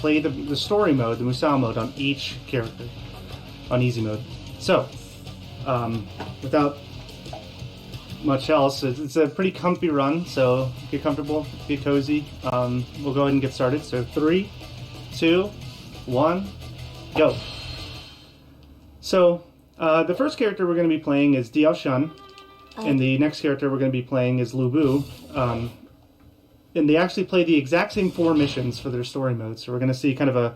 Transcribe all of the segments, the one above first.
play the story mode, the Musou mode, on each character, on easy mode. So, without much else, it's a pretty comfy run, so get comfortable, get cozy. We'll go ahead and get started. So 3, 2, 1, go. So, the first character we're going to be playing is Dioxin, and the next character we're going to be playing is Lubu. And they actually play the exact same 4 missions for their story mode. So we're going to see we're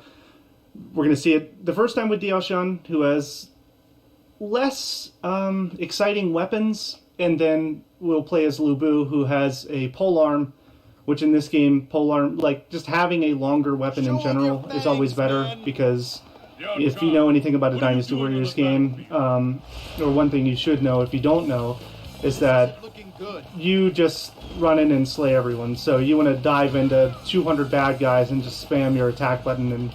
going to see it the first time with Dioxin, who has less exciting weapons, and then we'll play as Lubu, who has a polearm, which in this game, polearm, like just having a longer weapon in general is always better, because if you know anything about a Dynasty Warriors game, or one thing you should know if you don't know, is that you just run in and slay everyone. So you want to dive into 200 bad guys and just spam your attack button and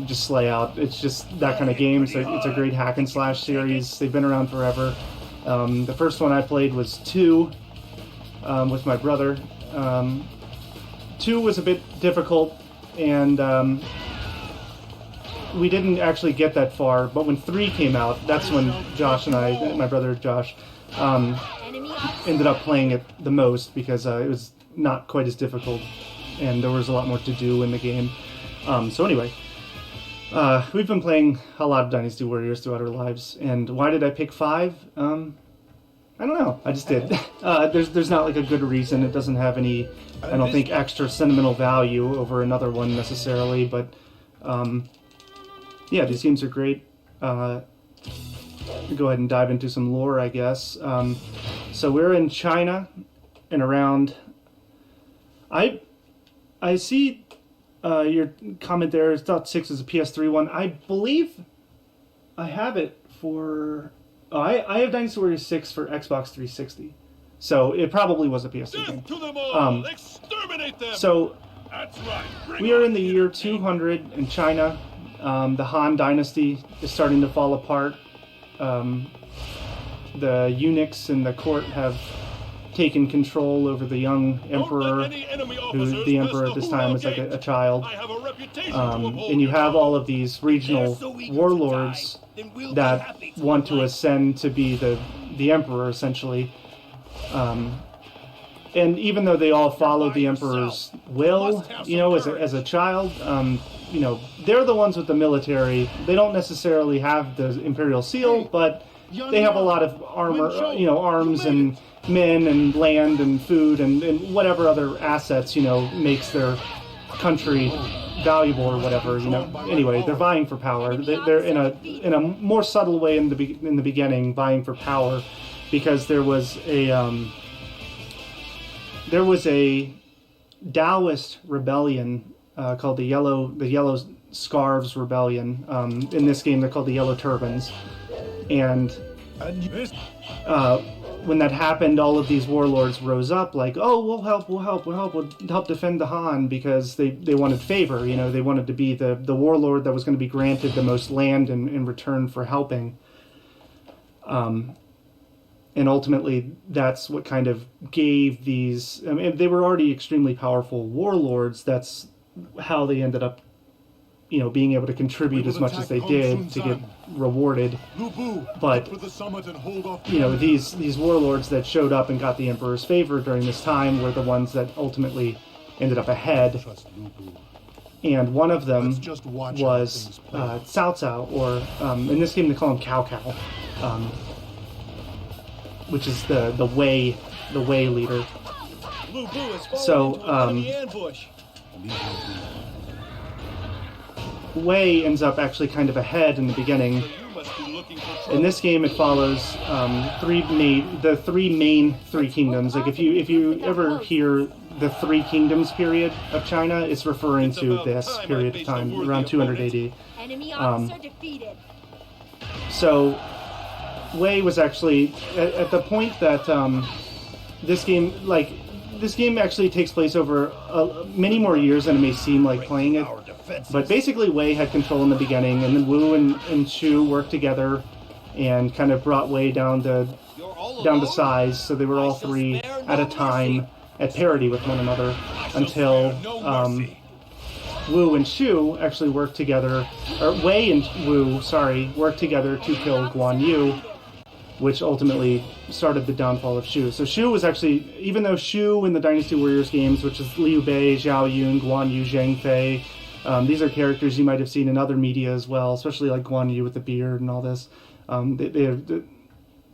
just slay out. It's just that kind of game. So it's a great hack and slash series. They've been around forever. The first one I played was 2 with my brother. 2 was a bit difficult, and we didn't actually get that far. But when 3 came out, that's when Josh and I, my brother Josh, ended up playing it the most, because it was not quite as difficult, and there was a lot more to do in the game. So anyway, we've been playing a lot of Dynasty Warriors throughout our lives, and why did I pick 5? I don't know. I just did. There's not like a good reason. It doesn't have any, I don't think, extra sentimental value over another one necessarily, but yeah, these games are great. Go ahead and dive into some lore, I guess. So we're in China, and around... I see your comment there. Thought 6 is a PS3 one. I believe I have it for... Oh, I have Dynasty Warriors 6 for Xbox 360. So it probably was a PS3 game. To them all. Exterminate them. So That's right. we are in the year 200 in China. The Han Dynasty is starting to fall apart. The eunuchs in the court have taken control over the young emperor, who the emperor at this time is like a child. And you have all of these regional warlords that want to ascend to be the emperor, essentially. And even though they all follow the emperor's will, you know, as a child, you know, they're the ones with the military. They don't necessarily have the imperial seal, but they have a lot of armor, you know, arms and men and land and food and whatever other assets, you know, makes their country valuable or whatever, you know. Anyway, they're vying for power. They're in a more subtle way in the beginning, vying for power, because there was a Taoist rebellion called the Yellow Scarves Rebellion. In this game, they're called the Yellow Turbines. And when that happened, all of these warlords rose up like, oh, we'll help defend the Han, because they wanted favor, you know, they wanted to be the warlord that was going to be granted the most land in return for helping. And ultimately, that's what kind of gave these... I mean, they were already extremely powerful warlords. That's how they ended up, you know, being able to contribute as much as they did to get rewarded. But, you know, these warlords that showed up and got the Emperor's favor during this time were the ones that ultimately ended up ahead. And one of them was Cao Cao, or in this game they call him Cao Cao, which is the Wei leader. So Wei ends up actually kind of ahead in the beginning. In this game, it follows the three main kingdoms. Like if you ever hear the Three Kingdoms period of China, it's referring to this period of time, around 200 AD. Enemy officer defeated. So Wei was actually at the point that this game actually takes place over many more years than it may seem like playing it. But basically, Wei had control in the beginning, and then Wu and Shu worked together and kind of brought Wei down to size. So they were all three at a time at parity with one another until Wu and Shu actually worked together, or Wei and Wu, sorry, worked together to kill Guan Yu, which ultimately started the downfall of Shu. So Shu was actually, even though Shu in the Dynasty Warriors games, which is Liu Bei, Zhao Yun, Guan Yu, Zhang Fei, these are characters you might have seen in other media as well, especially like Guan Yu with the beard and all this.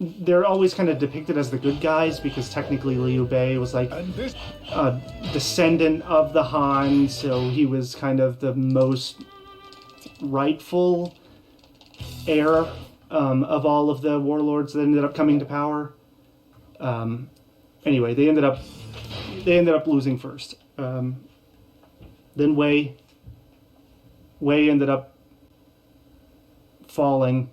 They're always kind of depicted as the good guys because technically Liu Bei was like a descendant of the Han, so he was kind of the most rightful heir of all of the warlords that ended up coming to power. Anyway, they ended up losing first. Then Wei ended up falling.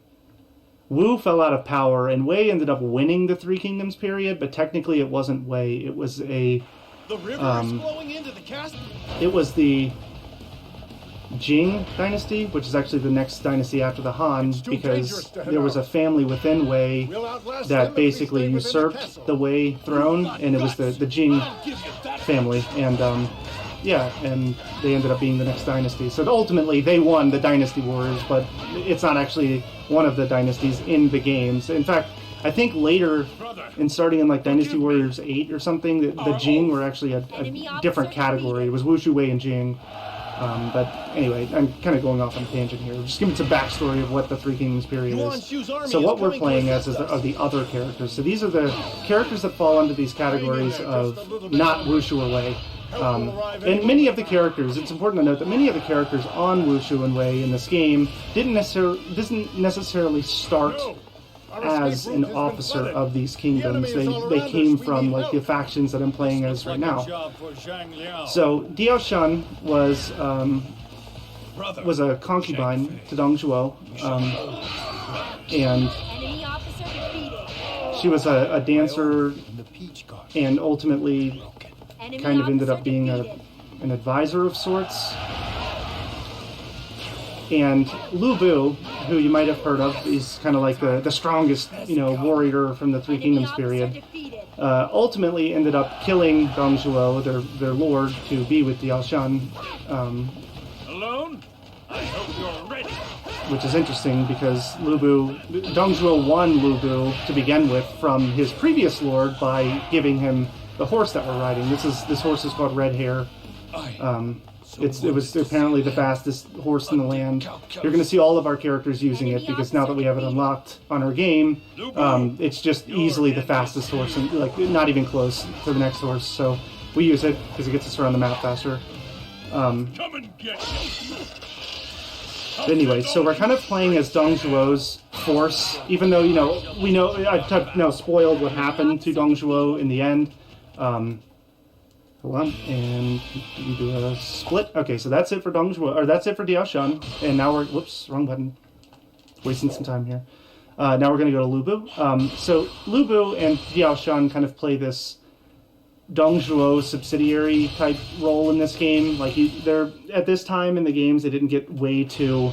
Wu fell out of power, and Wei ended up winning the Three Kingdoms period, but technically it wasn't Wei. It was a... The river is flowing into the castle. It was the Jing dynasty, which is actually the next dynasty after the Han, because there was a family within Wei that basically usurped the Wei throne, and it was the Jing family, and and they ended up being the next dynasty. So ultimately, they won the Dynasty Warriors, but it's not actually one of the dynasties in the games. In fact, I think later, starting in like Dynasty Warriors 8 or something, the Jing were actually a different category. It was Wushu, Wei, and Jing. But anyway, I'm kind of going off on a tangent here. Just giving some backstory of what the Three Kingdoms period is. So what we're playing as is are the other characters. So these are the characters that fall under these categories of not Wushu or Wei. And many of the characters, it's important to note that many of the characters on Wushu and Wei in this game didn't necessarily start as an officer of these kingdoms. They came from like the factions that I'm playing as right now. So Dioxin was a concubine to Dong Zhuo, and she was a dancer, and ultimately kind of ended up being an advisor of sorts. And Lubu, who you might have heard of, is kind of like the strongest, warrior from the Three Kingdoms period. Ultimately ended up killing Dong Zhuo, their lord, to be with Dioxin. Alone? I hope you're ready. Which is interesting because Dong Zhuo won Lubu to begin with from his previous lord by giving him the horse that we're riding. This horse is called Red Hair. It was apparently the fastest horse in the land. You're going to see all of our characters using it because now that we have it unlocked on our game, it's just easily the fastest horse, and like not even close to the next horse. So we use it because it gets us around the map faster. Come and get Anyway, so we're kind of playing as Dong Zhuo's force, even though we know I've spoiled what happened to Dong Zhuo in the end. Hold on, and you can do a split. Okay, so that's it for Dong Zhuo, or that's it for Dioxin, and now we're, whoops, wrong button. Wasting some time here. Now we're going to go to Lubu. So Lubu and Dioxin kind of play this Dong Zhuo subsidiary type role in this game. Like they're at this time in the games, they didn't get way too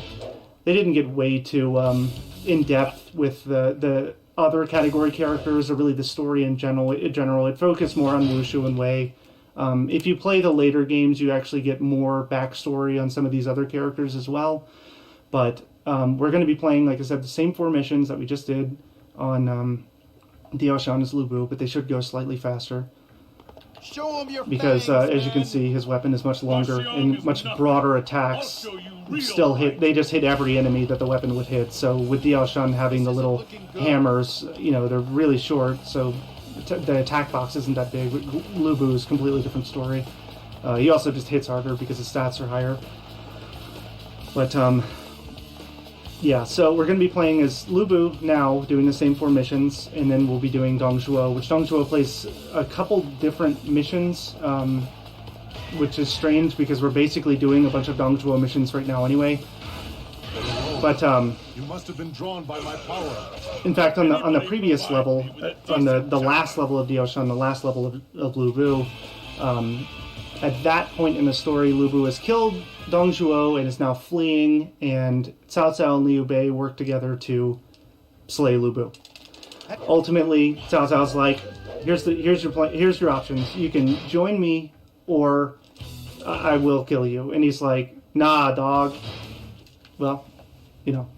in depth with the other category characters, or really the story in general. It focused more on Wushu and Wei. If you play the later games, you actually get more backstory on some of these other characters as well. But we're going to be playing, like I said, the same 4 missions that we just did on Dioxin as Lubu, but they should go slightly faster. Show him your because fangs, as you can see, his weapon is much longer and much broader attacks. Still hit. They just hit every enemy that the weapon would hit. So with Dioxin having the little hammers, they're really short. So the attack box isn't that big. Lubu is a completely different story. He also just hits harder because his stats are higher. But yeah, so we're going to be playing as Lubu now, doing the same 4 missions, and then we'll be doing Dong Zhuo, which Dong Zhuo plays a couple different missions, which is strange because we're basically doing a bunch of Dong Zhuo missions right now anyway. But you must have been drawn by my power. In fact, on the previous level, on the last level of Dioxin, the last level of Lubu, at that point in the story, Lubu has killed Dong Zhuo and is now fleeing, and Cao Cao and Liu Bei work together to slay Lubu. Ultimately, Cao Cao's like, here's your options. You can join me, or I will kill you. And he's like, nah, dog. Well, you know,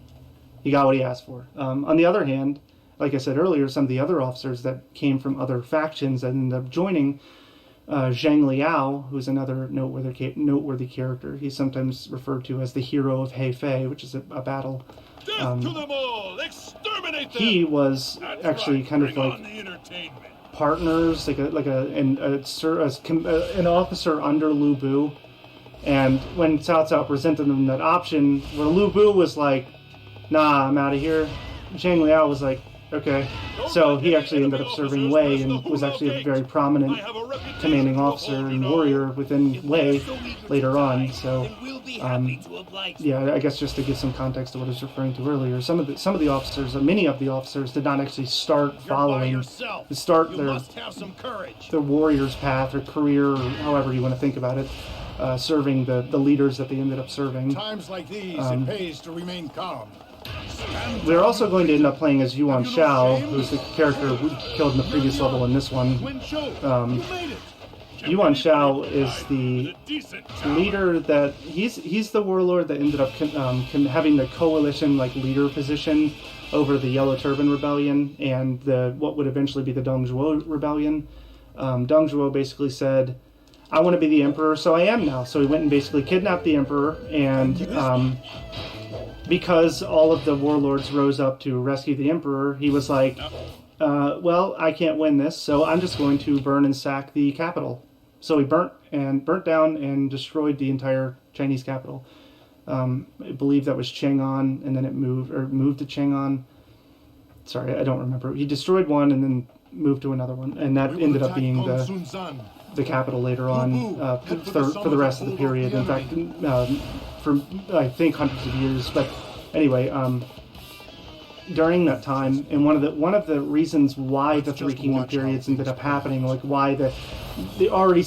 he got what he asked for. On the other hand, like I said earlier, some of the other officers that came from other factions and ended up joining, Zhang Liao, who's another noteworthy character. He's sometimes referred to as the hero of Hefei, which is a battle. Death to them all! Exterminate them! He was That's actually right. kind of Bring like on the entertainment. partners, an officer under Lubu. And when Cao Cao presented them that option, where Lubu was like, nah, I'm out of here, Zhang Liao was like, okay. So he actually ended up serving Wei and was actually a very prominent commanding officer and warrior within Wei later on. So, yeah, I guess just to give some context to what I was referring to earlier, many of the officers did not actually start following, their warrior's path or career, or however you want to think about it, serving the leaders that they ended up serving. Times like these, it pays to remain calm. We're also going to end up playing as Yuan Xiao, who's the character we killed in the previous level in this one. Yuan Xiao is the leader that he's the warlord that ended up having the coalition leader position over the Yellow Turban Rebellion and what would eventually be the Dongzhuo Rebellion. Dongzhuo basically said, I want to be the emperor, so I am now. So he went and basically kidnapped the emperor, and because all of the warlords rose up to rescue the emperor, he was like, well, I can't win this, so I'm just going to burn and sack the capital. So he burnt down and destroyed the entire Chinese capital. I believe that was Chang'an, and then it moved to Chang'an. Sorry, I don't remember. He destroyed one and then moved to another one, and that ended up being the capital later on for the rest of the period. In fact, for I think hundreds of years. But anyway, during that time, and one of the reasons why the Three Kingdom periods ended up happening, why the already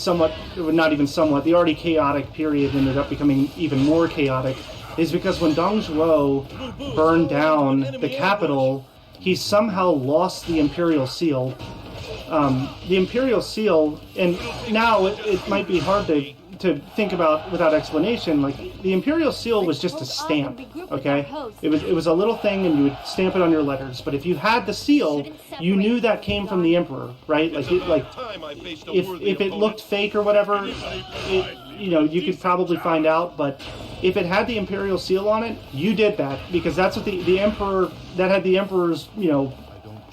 chaotic period ended up becoming even more chaotic, is because when Dongzhuo burned down the capital, he somehow lost the Imperial Seal. The Imperial Seal, and now it might be hard to think about without explanation. The Imperial Seal was just a stamp, okay? It was a little thing, and you would stamp it on your letters. But if you had the seal, you knew that came from the Emperor, right? If it looked fake or whatever, you could probably find out. But if it had the Imperial Seal on it, you did that, because that's what the Emperor, that had the Emperor's,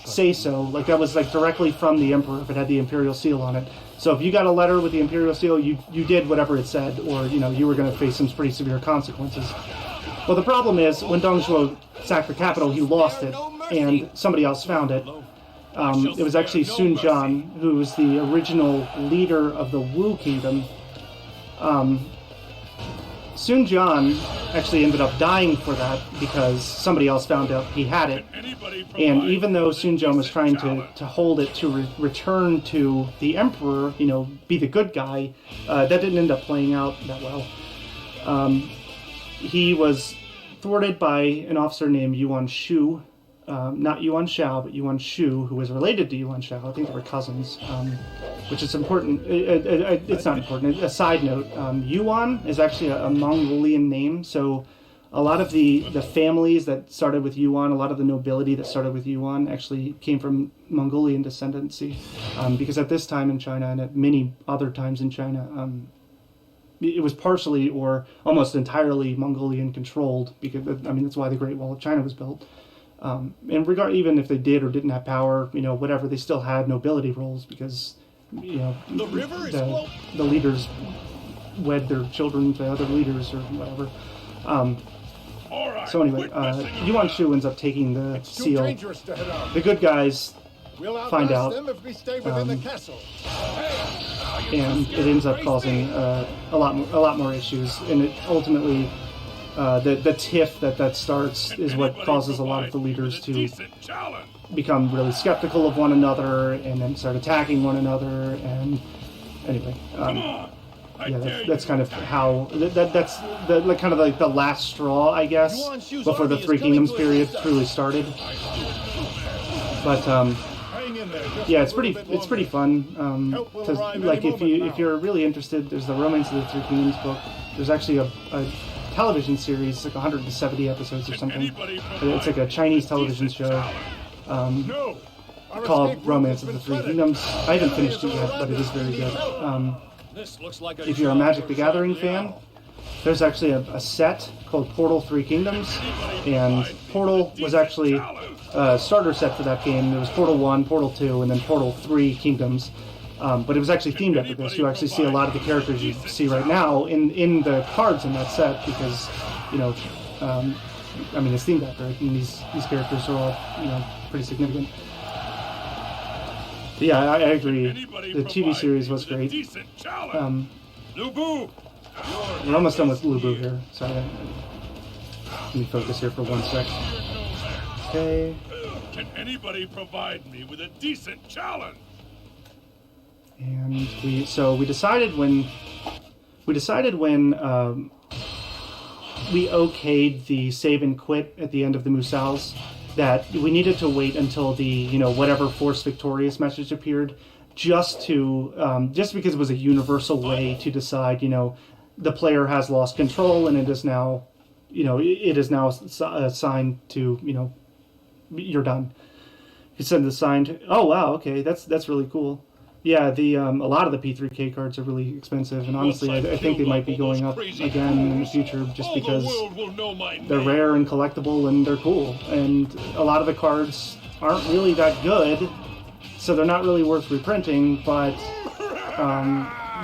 say so. That was directly from the Emperor if it had the Imperial Seal on it. So if you got a letter with the Imperial Seal, you did whatever it said, or you were going to face some pretty severe consequences. Well, the problem is when Dongzhuo sacked the capital, he lost it, and somebody else found it. It was actually Sun Jian, who was the original leader of the Wu Kingdom. Sun Jian actually ended up dying for that because somebody else found out he had it. And even though Sun Jian was trying to hold it to return to the emperor, be the good guy, that didn't end up playing out that well. He was thwarted by an officer named Yuan Shu, not Yuan Xiao, but Yuan Shu, who was related to Yuan Xiao. I think they were cousins, which is important. It's not important. A side note, Yuan is actually a Mongolian name, so a lot of the families that started with Yuan, a lot of the nobility that started with Yuan actually came from Mongolian descendancy, because at this time in China and at many other times in China, it was partially or almost entirely Mongolian controlled, because that's why the Great Wall of China was built. And even if they did or didn't have power, whatever, they still had nobility roles, because the leaders wed their children to other leaders or whatever. So anyway, Yuan Shu ends up taking the seal. The good guys find out, and it ends up causing a lot more issues. And it ultimately, the tiff that starts is what causes a lot of the leaders to become really skeptical of one another and then start attacking one another. And anyway. That's kind of how that's kind of the last straw, I guess, before the Three Kingdoms period truly started. But it's pretty fun. If you're really interested, there's the Romance of the Three Kingdoms book. there's actually a television series, like 170 episodes or something. It's like a Chinese television show No. Our called escape route Romance has of the been Three flooded. Kingdoms. I haven't finished it yet, but it is very good. This looks like a If you're a job Magic for the Gathering Jean fan, there's actually a set called Portal Three Kingdoms, and Portal was actually a starter set for that game. There was Portal 1, Portal 2, and then Portal 3 Kingdoms. But it was actually themed after this. You actually see a lot of the characters you see right now in the cards in that set because, I mean, it's themed after it, and these characters are all, pretty significant. But yeah, I agree. The TV series was great. Lubu, We're almost done with Lubu here. Sorry. Let me focus here for 1 sec. Okay. can anybody provide me with a decent challenge? And we decided when we okayed the save and quit at the end of the Musals that we needed to wait until the whatever Force Victorious message appeared, just because it was a universal way to decide the player has lost control and it is now assigned to you're done. You send the sign. Oh wow, okay, that's really cool. Yeah, the a lot of the P3K cards are really expensive, and honestly, I think they might be going up again in the future just because they're rare and collectible and they're cool. And a lot of the cards aren't really that good, so they're not really worth reprinting, but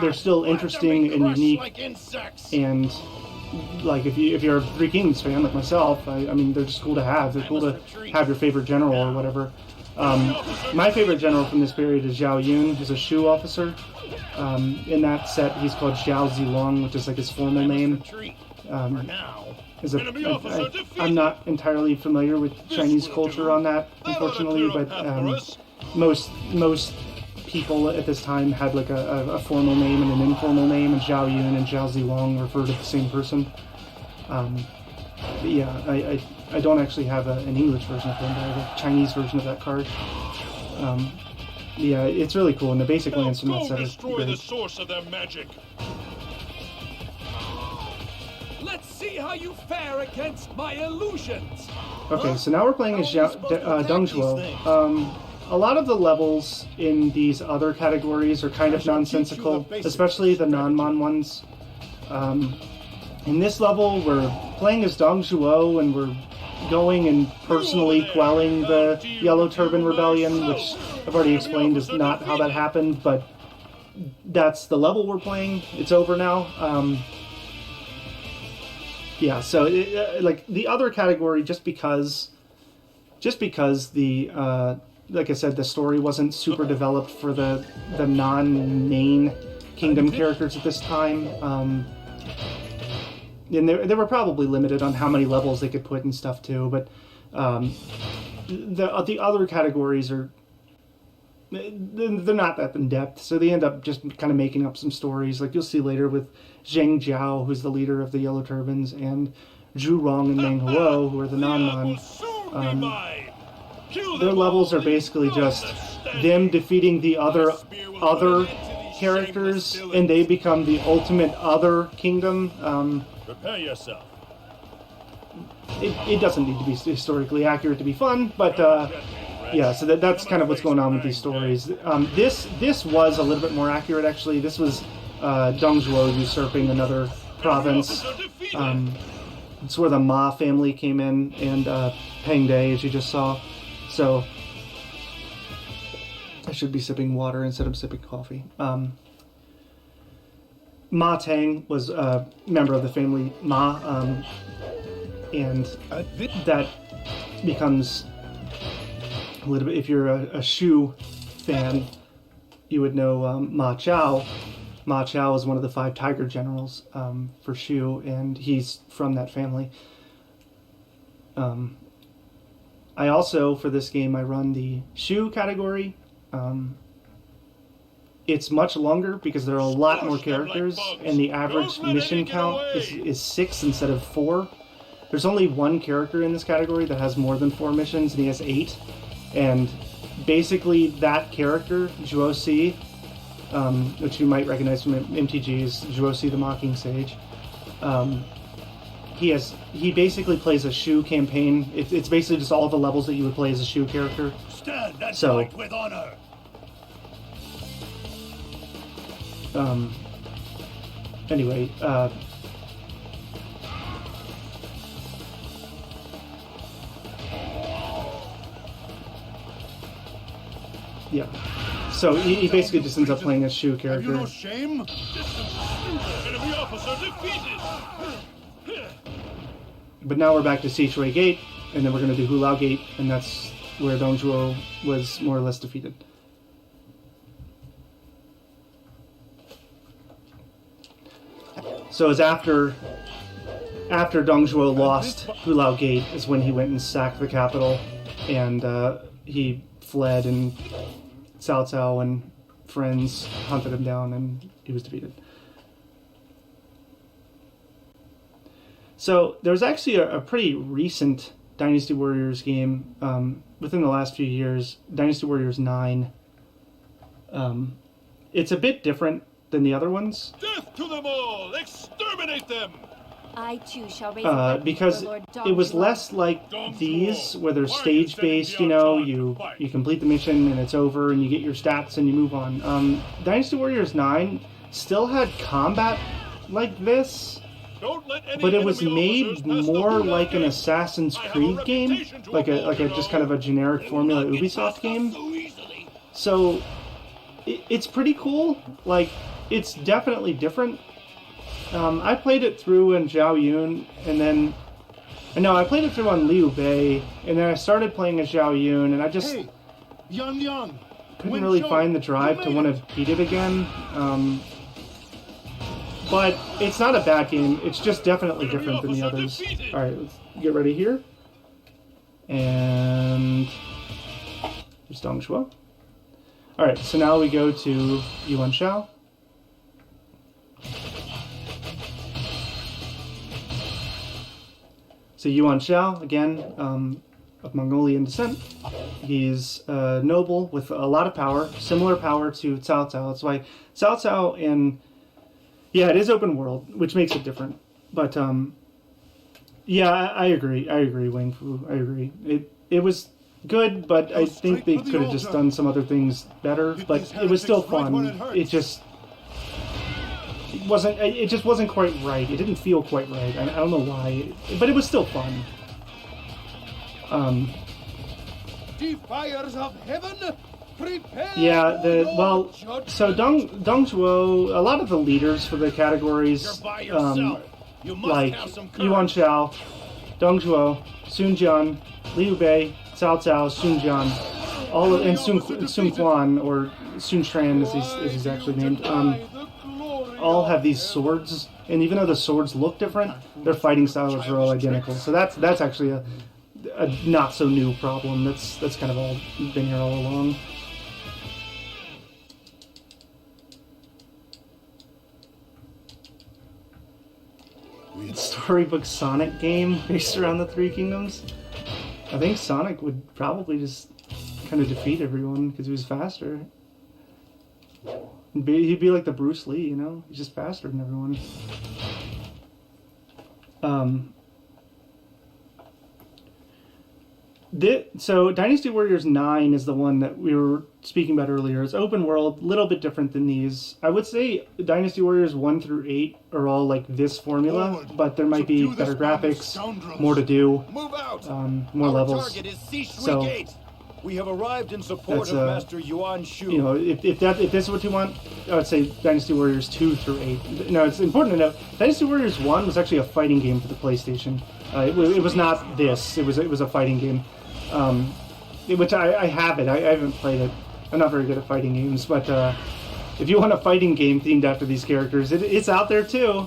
they're still interesting and unique. And like if you're a Three Kingdoms fan like myself, I mean they're just cool to have. They're cool to have your favorite general or whatever. My favorite general from this period is Zhao Yun, who's a Shu officer. In that set, he's called Zhao Zilong, which is like his formal name. I'm not entirely familiar with Chinese culture on that, unfortunately, but most people at this time had like a formal name and an informal name, and Zhao Yun and Zhao Zilong refer to the same person. But yeah, I don't actually have an English version of them, but I have a Chinese version of that card. Yeah, it's really cool, and the basic lands from that set are destroy the great. source of their magic. Let's see how you fare against my illusions. Okay, so now we're playing as Deng Zhuo. A lot of the levels in these other categories are kind of nonsensical, especially the non-mon ones. In this level, we're playing as Deng Zhuo, and we're going and personally quelling the Yellow Turban Rebellion, which I've already explained is not how that happened, but that's the level we're playing. It's over now. Yeah, so like the other category, just because the like I said, the story wasn't super developed for the non-main kingdom characters at this time. And they were probably limited on how many levels they could put and stuff too, but the other categories they're not that in depth, so they end up just kind of making up some stories, like you'll see later with Zheng Jiao, who's the leader of the Yellow Turbans, and Zhu Rong and Meng Huo, who are the non-mon. Their levels are basically just them defeating the other characters, and they become the ultimate other kingdom. Prepare yourself. It doesn't need to be historically accurate to be fun, but yeah, so that's kind of what's going on with these stories. This was a little bit more accurate, actually. This was Deng Zhuo usurping another province. It's where the Ma family came in, and Peng Day, as you just saw. So I should be sipping water instead of sipping coffee. Ma Tang was a member of the family Ma, and that becomes a little bit, if you're a Shu fan, you would know Ma Chao. Ma Chao is one of the 5 tiger generals for Shu, and he's from that family. I also, for this game, I run the Shu category. It's much longer because there are a lot more characters, and the average mission count is 6 instead of 4. There's only one character in this category that has more than 4 missions, and he has 8. And basically that character, Zhuo Si, which you might recognize from MTG's Zhuo Si the Mocking Sage, He basically plays a Shu campaign. It's basically just all the levels that you would play as a Shu character. Stand and So- fight with honor. Anyway, yeah. So he basically just ends up playing a Shu Have you character. no shame? Enemy officer defeated. But now we're back to Sichuan Gate, and then we're going to do Hula Gate, and that's where Dongzhuo was more or less defeated. So it's after Dongzhuo lost Hula Gate is when he went and sacked the capital, and he fled, and Cao Cao and friends hunted him down, and he was defeated. So there was actually a pretty recent Dynasty Warriors game within the last few years, Dynasty Warriors 9. It's a bit different than the other ones Death to them all! Exterminate them! I too shall raise a weapon because for Lord it was Dongzhuo. less like Dongzhuo, these where they're why are you stage-based, sending you know, Dioxin to fight? you complete the mission and it's over and you get your stats and you move on. Dynasty Warriors 9 still had combat like this, Don't let any but it was enemy made officers pass the more Hula like an Gate. Assassin's I have a Creed game, reputation to like uphold, you just know. kind of a generic They will formula not get Ubisoft passed up game. so easily. So it's pretty cool. Like, it's definitely different. I played it through in Zhao Yun, and then I played it through on Liu Bei, and then I started playing as Zhao Yun, and I just Hey, Yan. couldn't really find the drive to want to beat it again. But it's not a bad game. It's just definitely different than the others. All right, let's get ready here. And there's Dongzhuo. All right, so now we go to Yuan Xiao. So Yuan Xiao, again, of Mongolian descent. He's a noble with a lot of power, similar power to Cao Cao. That's why Cao Cao and... Yeah, it is open world, which makes it different. But, yeah, I agree. I agree, Wing Fu. I agree. It was good, but I think they could have just done some other things better. But it was still fun. It just... It just wasn't quite right. It didn't feel quite right. I don't know why, but it was still fun. Defiers of heaven, prepare Yeah, for your so judgment. Dongzhuo, a lot of the leaders for the categories, You must like have some Yuan courage. Xiao, Dongzhuo, Sun Jian, Liu Bei, Cao Cao, Sun Jian, and Sun Quan, or Sun Tran as he's actually named, all have these swords, and even though the swords look different, their fighting styles are all identical. So that's actually a not so new problem. That's kind of all been here all along. Storybook Sonic game based around the Three Kingdoms. I think Sonic would probably just kind of defeat everyone because he was faster. He'd be like the Bruce Lee, you know? He's just faster than everyone. So Dynasty Warriors 9 is the one that we were speaking about earlier. It's open world, a little bit different than these. I would say Dynasty Warriors 1 through 8 are all like this formula, Forward. but there might be Subdue better this mob of graphics, scoundrels. more to do, Move out! more Our levels. target is Sichuan So- Gate. We have arrived in support That's, of Master Yuan Xiao. You know, if this is what you want, I would say Dynasty Warriors 2 through 8. No, it's important to note, Dynasty Warriors 1 was actually a fighting game for the PlayStation. It was not this. It was a fighting game, which I have it. I haven't played it. I'm not very good at fighting games, but if you want a fighting game themed after these characters, it's out there too.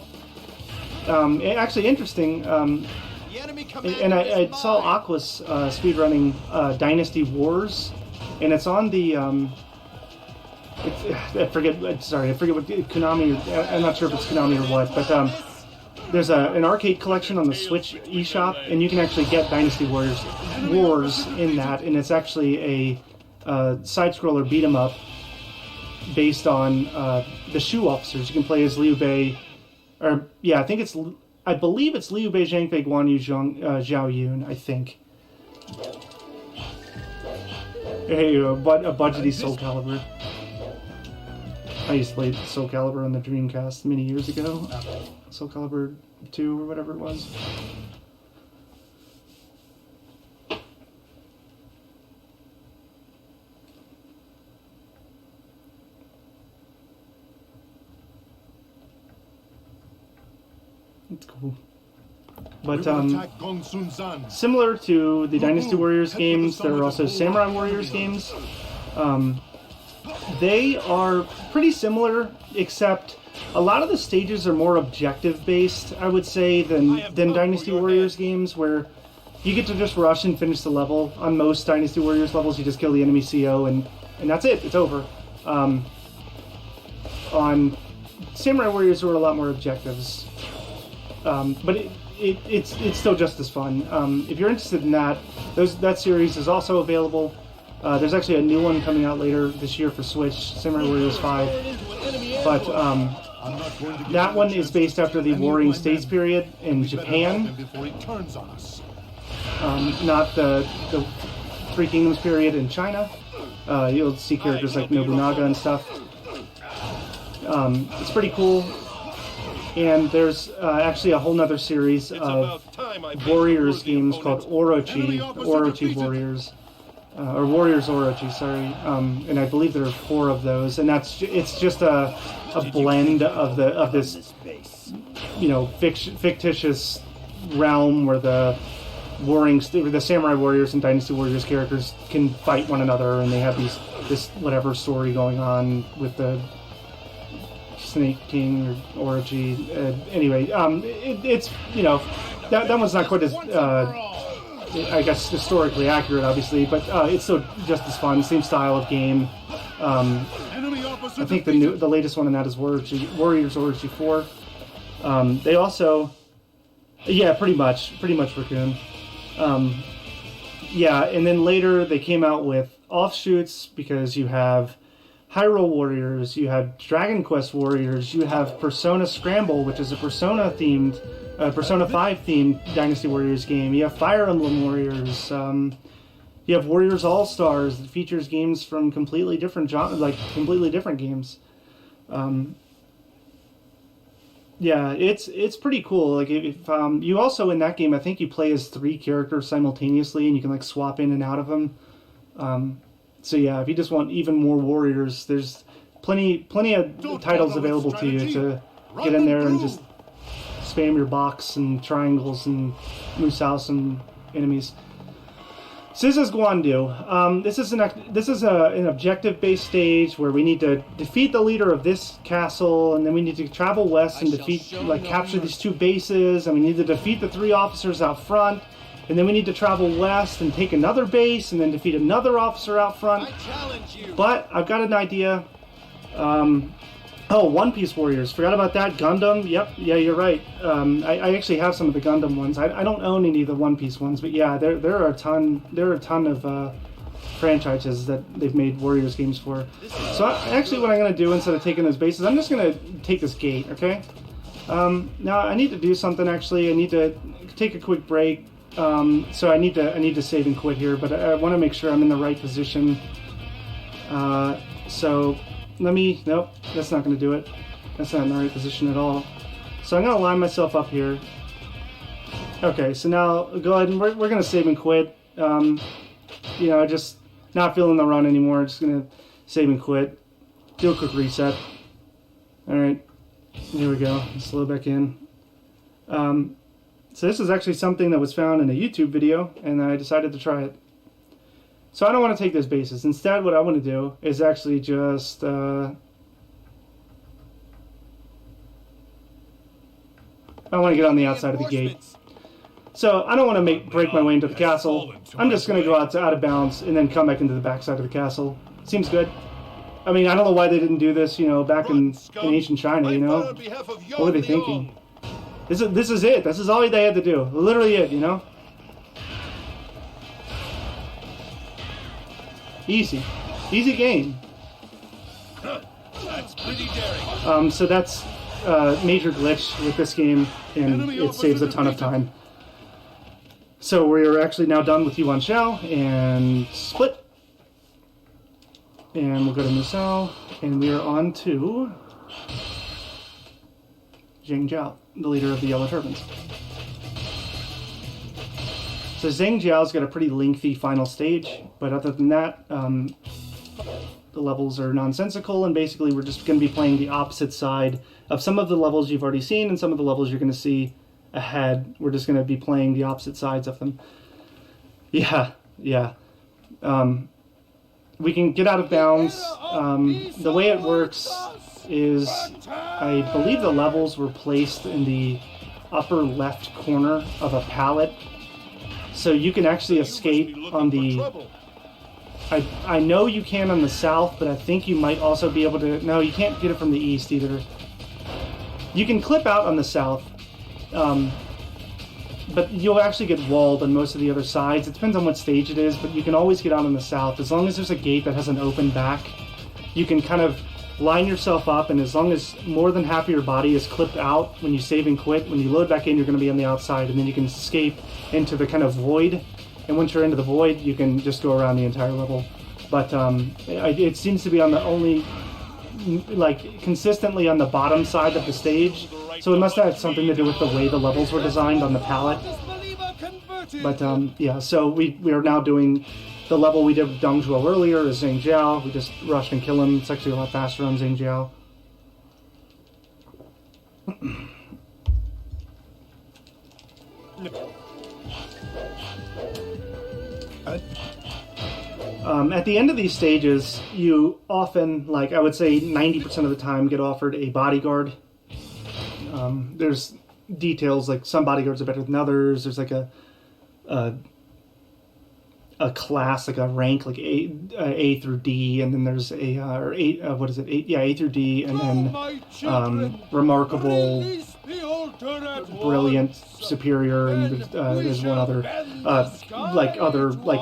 Actually, interesting. The enemy commander And I is saw mine. Aqua's speedrunning Dynasty Wars, and it's on the I forget what Konami. I'm not sure if it's Konami or what, but there's an arcade collection on the Switch eShop, and you can actually get Dynasty Wars in that, and it's actually a side-scroller beat 'em up based on the Shu officers. You can play as Liu Bei, or yeah, I think it's, I believe it's Liu Bei Zhang Fei Guan Yu Zhao Yun, I think. Hey, a budgety Soul Calibur. I used to play Soul Calibur on the Dreamcast many years ago. Soul Calibur 2 or whatever it was. It's cool. But similar to the Dynasty Warriors games, there are also Samurai Warriors games. They are pretty similar, except a lot of the stages are more objective based, I would say, than Dynasty Warriors games, where you get to just rush and finish the level. On most Dynasty Warriors levels, you just kill the enemy CO and that's it. It's over. On Samurai Warriors, there were a lot more objectives. But it's still just as fun. If you're interested in that, that series is also available. There's actually a new one coming out later this year for Switch, Samurai Warriors 5. But that one is based after the Warring States period in Japan. Not the Three Kingdoms period in China. You'll see characters like Nobunaga and stuff. It's pretty cool. And there's actually a whole nother series of Warriors games called Orochi Warriors. Or Warriors Orochi, sorry. And I believe there are 4 of those. And it's just a blend of this, fictitious realm where the Samurai Warriors and Dynasty Warriors characters can fight one another, and they have this whatever story going on with the Snake King or Orochi. Anyway, it's that one's not quite as I guess historically accurate, obviously, but it's still just as fun. Same style of game. I think the latest one in that is Warriors Orochi 4. They also, pretty much Raccoon. And then later they came out with offshoots, because you have Hyrule Warriors, you have Dragon Quest Warriors, you have Persona Scramble, which is a Persona 5 themed Dynasty Warriors game. You have Fire Emblem Warriors. You have Warriors All Stars that features games from completely different genres, like completely different games. It's pretty cool. Like if you also in that game, I think you play as 3 characters simultaneously, and you can like swap in and out of them. So yeah, if you just want even more warriors, there's plenty of titles available to you to get in there and just spam your box and triangles and moose house and enemies. So this is Guandu. This is an objective-based stage where we need to defeat the leader of this castle, and then we need to travel west and capture these 2 bases, and we need to defeat the 3 officers out front. And then we need to travel west and take another base and then defeat another officer out front. But I've got an idea. One Piece Warriors. Forgot about that. Gundam. Yep. Yeah, you're right. I actually have some of the Gundam ones. I don't own any of the One Piece ones, but yeah, there are a ton of franchises that they've made Warriors games for. So actually what I'm going to do, instead of taking those bases, I'm just going to take this gate, okay? Now I need to do something actually. I need to take a quick break. So I need to save and quit here, but I want to make sure I'm in the right position. So nope, that's not going to do it. That's not in the right position at all. So I'm going to line myself up here. Okay, so now go ahead and we're going to save and quit. Just not feeling the run anymore. Just going to save and quit. Do a quick reset. All right, here we go. Let's load back in. So this is actually something that was found in a YouTube video, and I decided to try it. So I don't want to take those bases. Instead, what I want to do is actually just... I want to get on the outside of the gate. So I don't want to break my way into the castle. I'm just going to go out of bounds and then come back into the backside of the castle. Seems good. I mean, I don't know why they didn't do this, back in ancient China, What were they thinking? This is it. This is all they had to do. Literally it, Easy game. That's pretty daring. So that's major glitch with this game, and it saves a ton of time. So we're actually now done with Yuan Xiao, and split. And we'll go to Musou, and we are on to Zhang Jiao, the leader of the Yellow Turbines. So Zhang Jiao's got a pretty lengthy final stage, but other than that, the levels are nonsensical, and basically we're just going to be playing the opposite side of some of the levels you've already seen, and some of the levels you're going to see ahead. We're just going to be playing the opposite sides of them. Yeah. We can get out of bounds. The way it works is, I believe the levels were placed in the upper left corner of a palette, so you can actually escape on the... I know you can on the south, but I think you might also be able to... No, you can't get it from the east either. You can clip out on the south, but you'll actually get walled on most of the other sides. It depends on what stage it is, but you can always get out on the south. As long as there's a gate that has an open back, you can kind of line yourself up, and as long as more than half of your body is clipped out when you save and quit, when you load back in, you're going to be on the outside, and then you can escape into the kind of void. And once you're into the void, you can just go around the entire level. But it seems to be on the only, like, consistently on the bottom side of the stage. So it must have had something to do with the way the levels were designed on the palette. But yeah, so we are now doing the level we did with Dong Zhuo earlier is Zhang Jiao. We just rush and kill him. It's actually a lot faster on Zhang Jiao. At the end of these stages, you often, like I would say 90% of the time, get offered a bodyguard. There's details, like some bodyguards are better than others. There's like a class, like a rank, like A through D, and then there's A through D, and then remarkable, brilliant, superior, and there's one other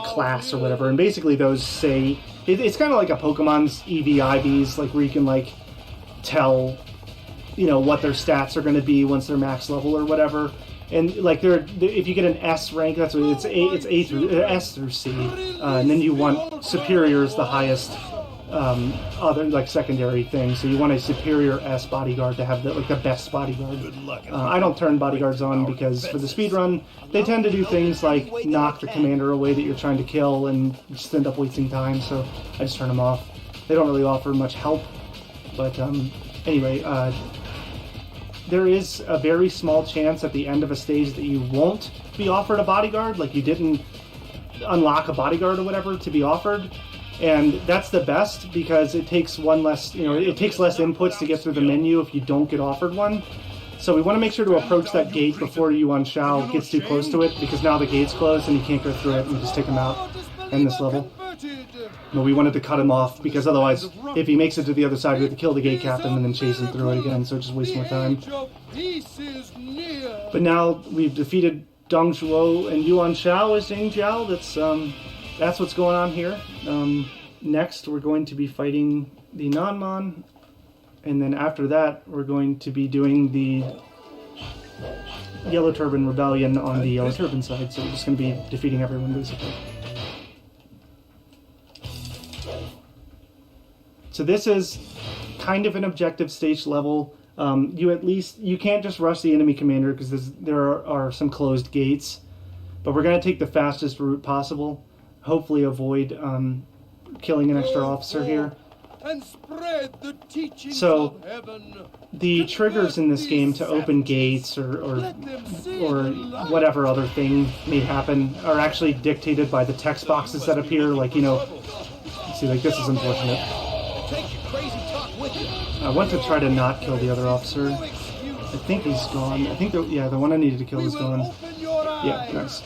class or whatever. And basically those say it's kind of like a Pokemon's EV/IVs, like where you can like tell, what their stats are going to be once they're max level or whatever. And like if you get an S rank, that's what it's A through S through C, and then you want superior is the highest other like secondary thing. So you want a superior S bodyguard to have the best bodyguard. I don't turn bodyguards on because for the speedrun they tend to do things like knock the commander away that you're trying to kill and just end up wasting time. So I just turn them off. They don't really offer much help. But anyway. There is a very small chance at the end of a stage that you won't be offered a bodyguard, like you didn't unlock a bodyguard or whatever to be offered, and that's the best because it takes one less, it takes less inputs to get through the menu if you don't get offered one. So we want to make sure to approach that gate before Yuan Xiao gets too close to it, because now the gate's closed and you can't go through it and just take him out in this level. But we wanted to cut him off because otherwise, if he makes it to the other side, we have to kill the gate captain and then chase him through it again, so it just wastes more time. But now we've defeated Dong Zhuo and Yuan Xiao as Zhang Jiao. That's what's going on here. Next, we're going to be fighting the Nanman, and then after that, we're going to be doing the Yellow Turban Rebellion on the Yellow Turban side, so we're just going to be defeating everyone, basically. So this is kind of an objective stage level. You can't just rush the enemy commander because there are some closed gates, but we're going to take the fastest route possible. Hopefully avoid killing an extra officer here. So the triggers in this game to open gates or whatever other thing may happen are actually dictated by the text boxes that appear. Like, see, like this is unfortunate. I want to try to not kill the other officer. I think he's gone. I think the one I needed to kill is gone. Yeah, nice.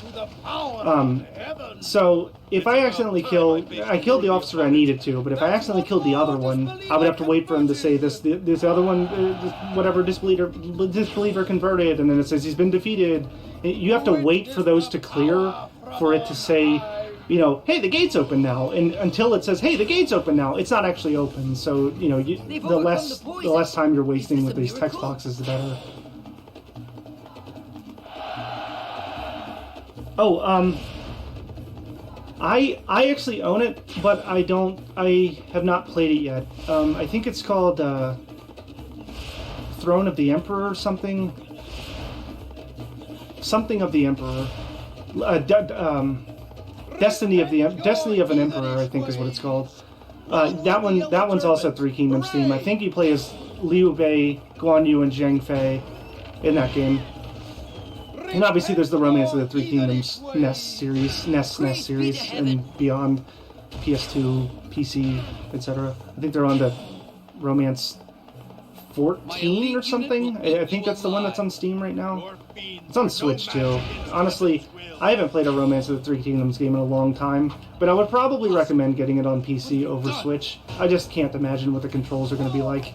So if I accidentally I killed the officer I needed to, but if I accidentally killed the other one, I would have to wait for him to say this other one, whatever, disbeliever converted, and then it says he's been defeated. You have to wait for those to clear for it to say, you know, hey, the gate's open now, and until it says, hey, the gate's open now, it's not actually open. So, you know, the less time you're wasting with these text boxes, the better. Oh, I actually own it, but I have not played it yet. I think it's called Throne of the Emperor or something. Something of the Emperor. Destiny of an Emperor, I think is what it's called. That one's also Three Kingdoms theme. I think you play as Liu Bei, Guan Yu, and Zhang Fei in that game. And obviously there's the Romance of the Three Kingdoms NES series, and beyond, PS2, PC, etc. I think they're on the Romance 14 or something. I think that's the one that's on Steam right now. It's on Switch too. Honestly, I haven't played a Romance of the Three Kingdoms game in a long time, but I would probably recommend getting it on PC over Switch. I just can't imagine what the controls are going to be like.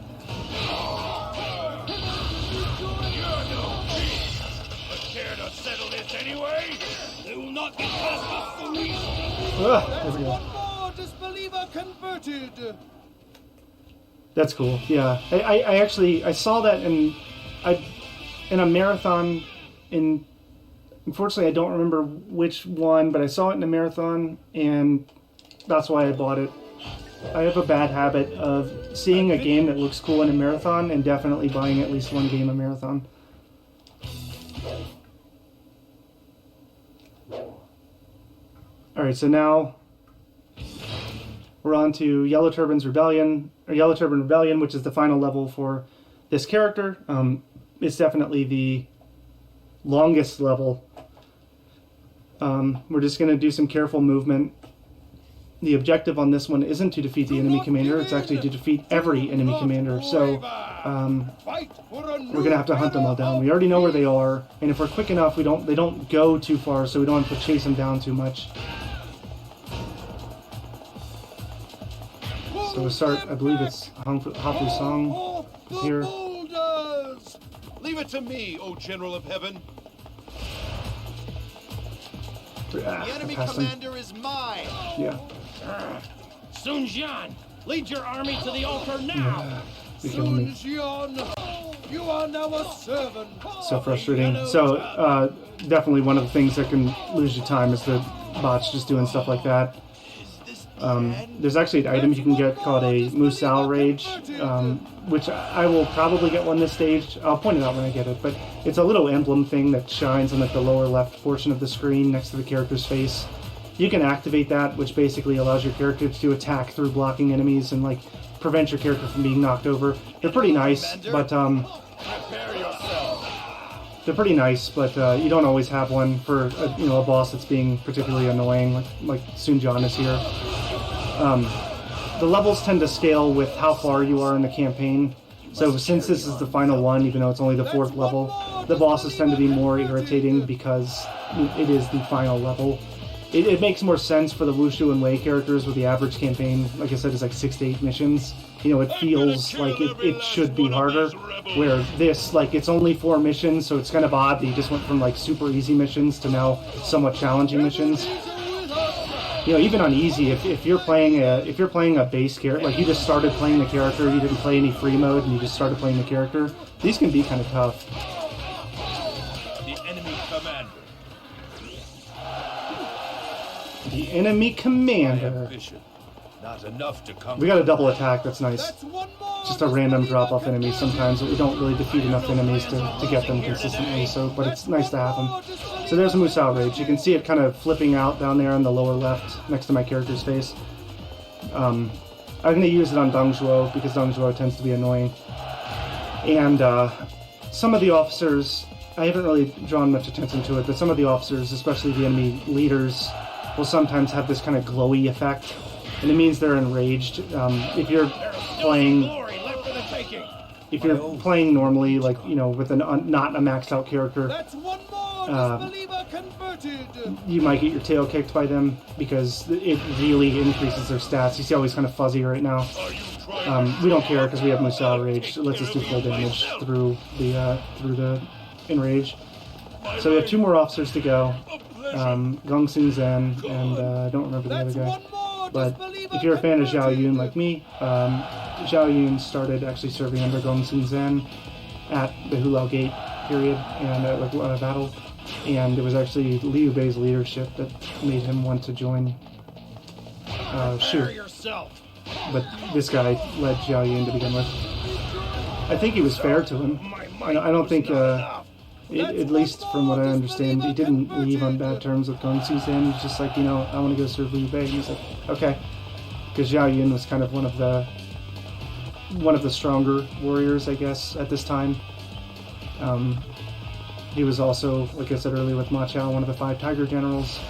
There we go. More disbeliever converted. That's cool. Yeah, I actually saw that in a marathon. Unfortunately, I don't remember which one, but I saw it in a marathon, and that's why I bought it. I have a bad habit of seeing a game that looks cool in a marathon and definitely buying at least one game a marathon. Alright, so now we're on to Yellow Turban Rebellion, which is the final level for this character. It's definitely the longest level. We're just going to do some careful movement. The objective on this one isn't to defeat the enemy commander, it's actually to defeat every enemy commander. So we're going to have to hunt them all down. We already know where they are, and if we're quick enough, they don't go too far, so we don't have to chase them down too much. So we start, I believe it's Hafu Song here. Leave it to me, O General of Heaven. The enemy commander is mine. Yeah. Sun Jian, lead your army to the altar now. Sun Jian, you are now a servant. So frustrating. So definitely one of the things that can lose you time is the bots just doing stuff like that. There's actually an item you can get called a Musou Rage, which I will probably get one this stage. I'll point it out when I get it, but it's a little emblem thing that shines on like the lower left portion of the screen next to the character's face. You can activate that, which basically allows your character to attack through blocking enemies and like prevent your character from being knocked over. They're pretty nice, but you don't always have one for a boss that's being particularly annoying, like Sun Jian is here. The levels tend to scale with how far you are in the campaign. So since this is the final one, even though it's only the 4th level, the bosses tend to be more irritating because it is the final level. It makes more sense for the Wushu and Wei characters with the average campaign, like I said, is like 6 to 8 missions. It feels like it should be harder, where this, like, it's only 4 missions, so it's kind of odd that you just went from like super easy missions to now somewhat challenging missions. Even on easy, if you're playing a base character, like you just started playing the character, you didn't play any free mode, and you just started playing the character, these can be kind of tough. The enemy commander. Not enough to come. We got a double attack, that's nice. Just a random drop-off enemy sometimes, but we don't really defeat enough enemies to get them consistently, but it's nice to have them. So there's a Musou Rage. You can see it kind of flipping out down there on the lower left next to my character's face. I'm going to use it on Dong Zhuo because Dong Zhuo tends to be annoying. And some of the officers, I haven't really drawn much attention to it, but some of the officers, especially the enemy leaders, will sometimes have this kind of glowy effect. And it means they're enraged. If you're playing normally, like with not a maxed out character, you might get your tail kicked by them because it really increases their stats. You see how he's kind of fuzzy right now. We don't care because we have Musou Rage. It lets us do full damage through the enrage. So we have 2 more officers to go. Gongsun Zan, and I don't remember the other That's guy. one more. But Just believe if I you're a fan of can Zhao hurt Yun you. like me, Zhao Yun started actually serving under Gongsun Zan at the Hula Gate period and like a battle, and it was actually Liu Bei's leadership that made him want to join Shu. Prepare yourself. But this guy led Zhao Yun to begin with. I think he was fair to him. I don't think, at least from what I understand, he didn't leave on bad terms with Gongsun Zan. He was just like, I want to go serve Liu Bei. And he's like, okay. Because Zhao Yun was kind of one of the stronger warriors, I guess, at this time. He was also, like I said earlier with Ma Chao, one of the 5 Tiger Generals.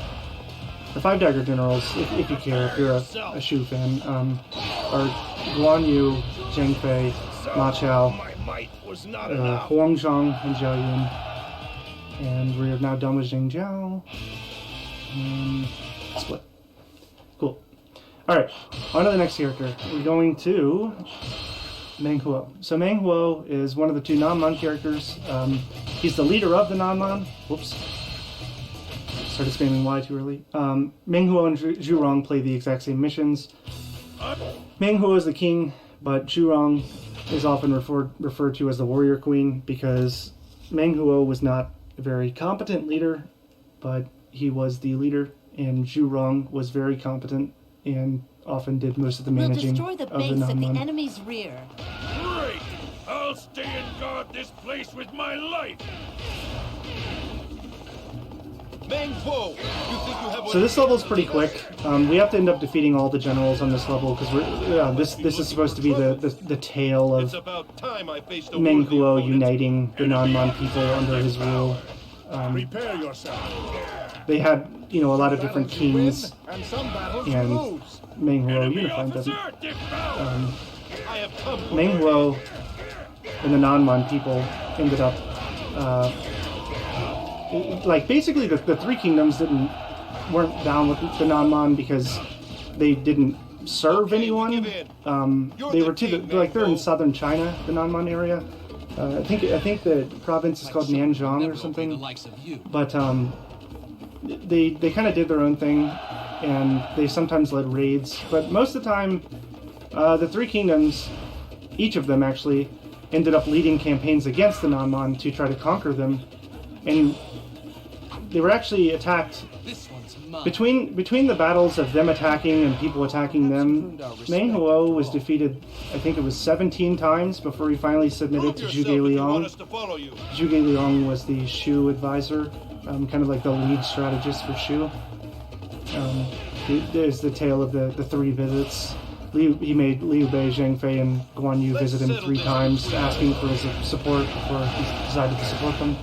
The 5 Tiger Generals, if you care, if you're a Shu fan, are Guan Yu, Zheng Fei, Ma Chao, My might was not enough. Huang Zhang, and Zhao Yun. And we're now done with Zheng Zhao. Split. Cool. Alright, on to the next character. We're going to Meng Huo. So Meng Huo is one of the 2 Nanman characters. He's the leader of the Nanman. Whoops. Started spamming Y too early. Meng Huo and Zhu Rong play the exact same missions. Meng Huo is the king, but Zhu Rong is often referred to as the warrior queen because Meng Huo was not a very competent leader, but he was the leader, and Zhu Rong was very competent and often did most of the We'll managing destroy the of the base at the Nanman. enemy's rear. Great! I'll stay and guard this place with my life! Meng Huo, you think you have So this level's pretty quick. We have to end up defeating all the generals on this level because this is supposed to be the tale It's of about time I faced a Meng worthy Huo opponent. uniting the Nanman people under his rule. Prepare yourself. They had, a lot of different Battles you win, kings, and some battles you and lose. Meng Huo Enemy unified doesn't. officer, devour! I have come for Meng Huo and the Nanman people ended up, basically the 3 kingdoms weren't down with the Nanman because they didn't serve Okay, we anyone. give in. They were they're in southern China, the Nanman area. I think the province is called Nanzhang or something. But they kind of did their own thing, and they sometimes led raids. But most of the time, the 3 kingdoms, each of them actually, ended up leading campaigns against the Nanman to try to conquer them, and they were actually attacked. Between the battles of them attacking and people attacking them, Meng Huo was defeated, I think it was 17 times before he finally submitted Prove to yourself Zhuge if you want Liang. us to follow you. Zhuge Liang was the Shu advisor, kind of like the lead strategist for Shu. There's the tale of the 3 visits. He made Liu Bei, Zheng Fei, and Guan Yu visit him 3 times, asking for his support before he decided to support them.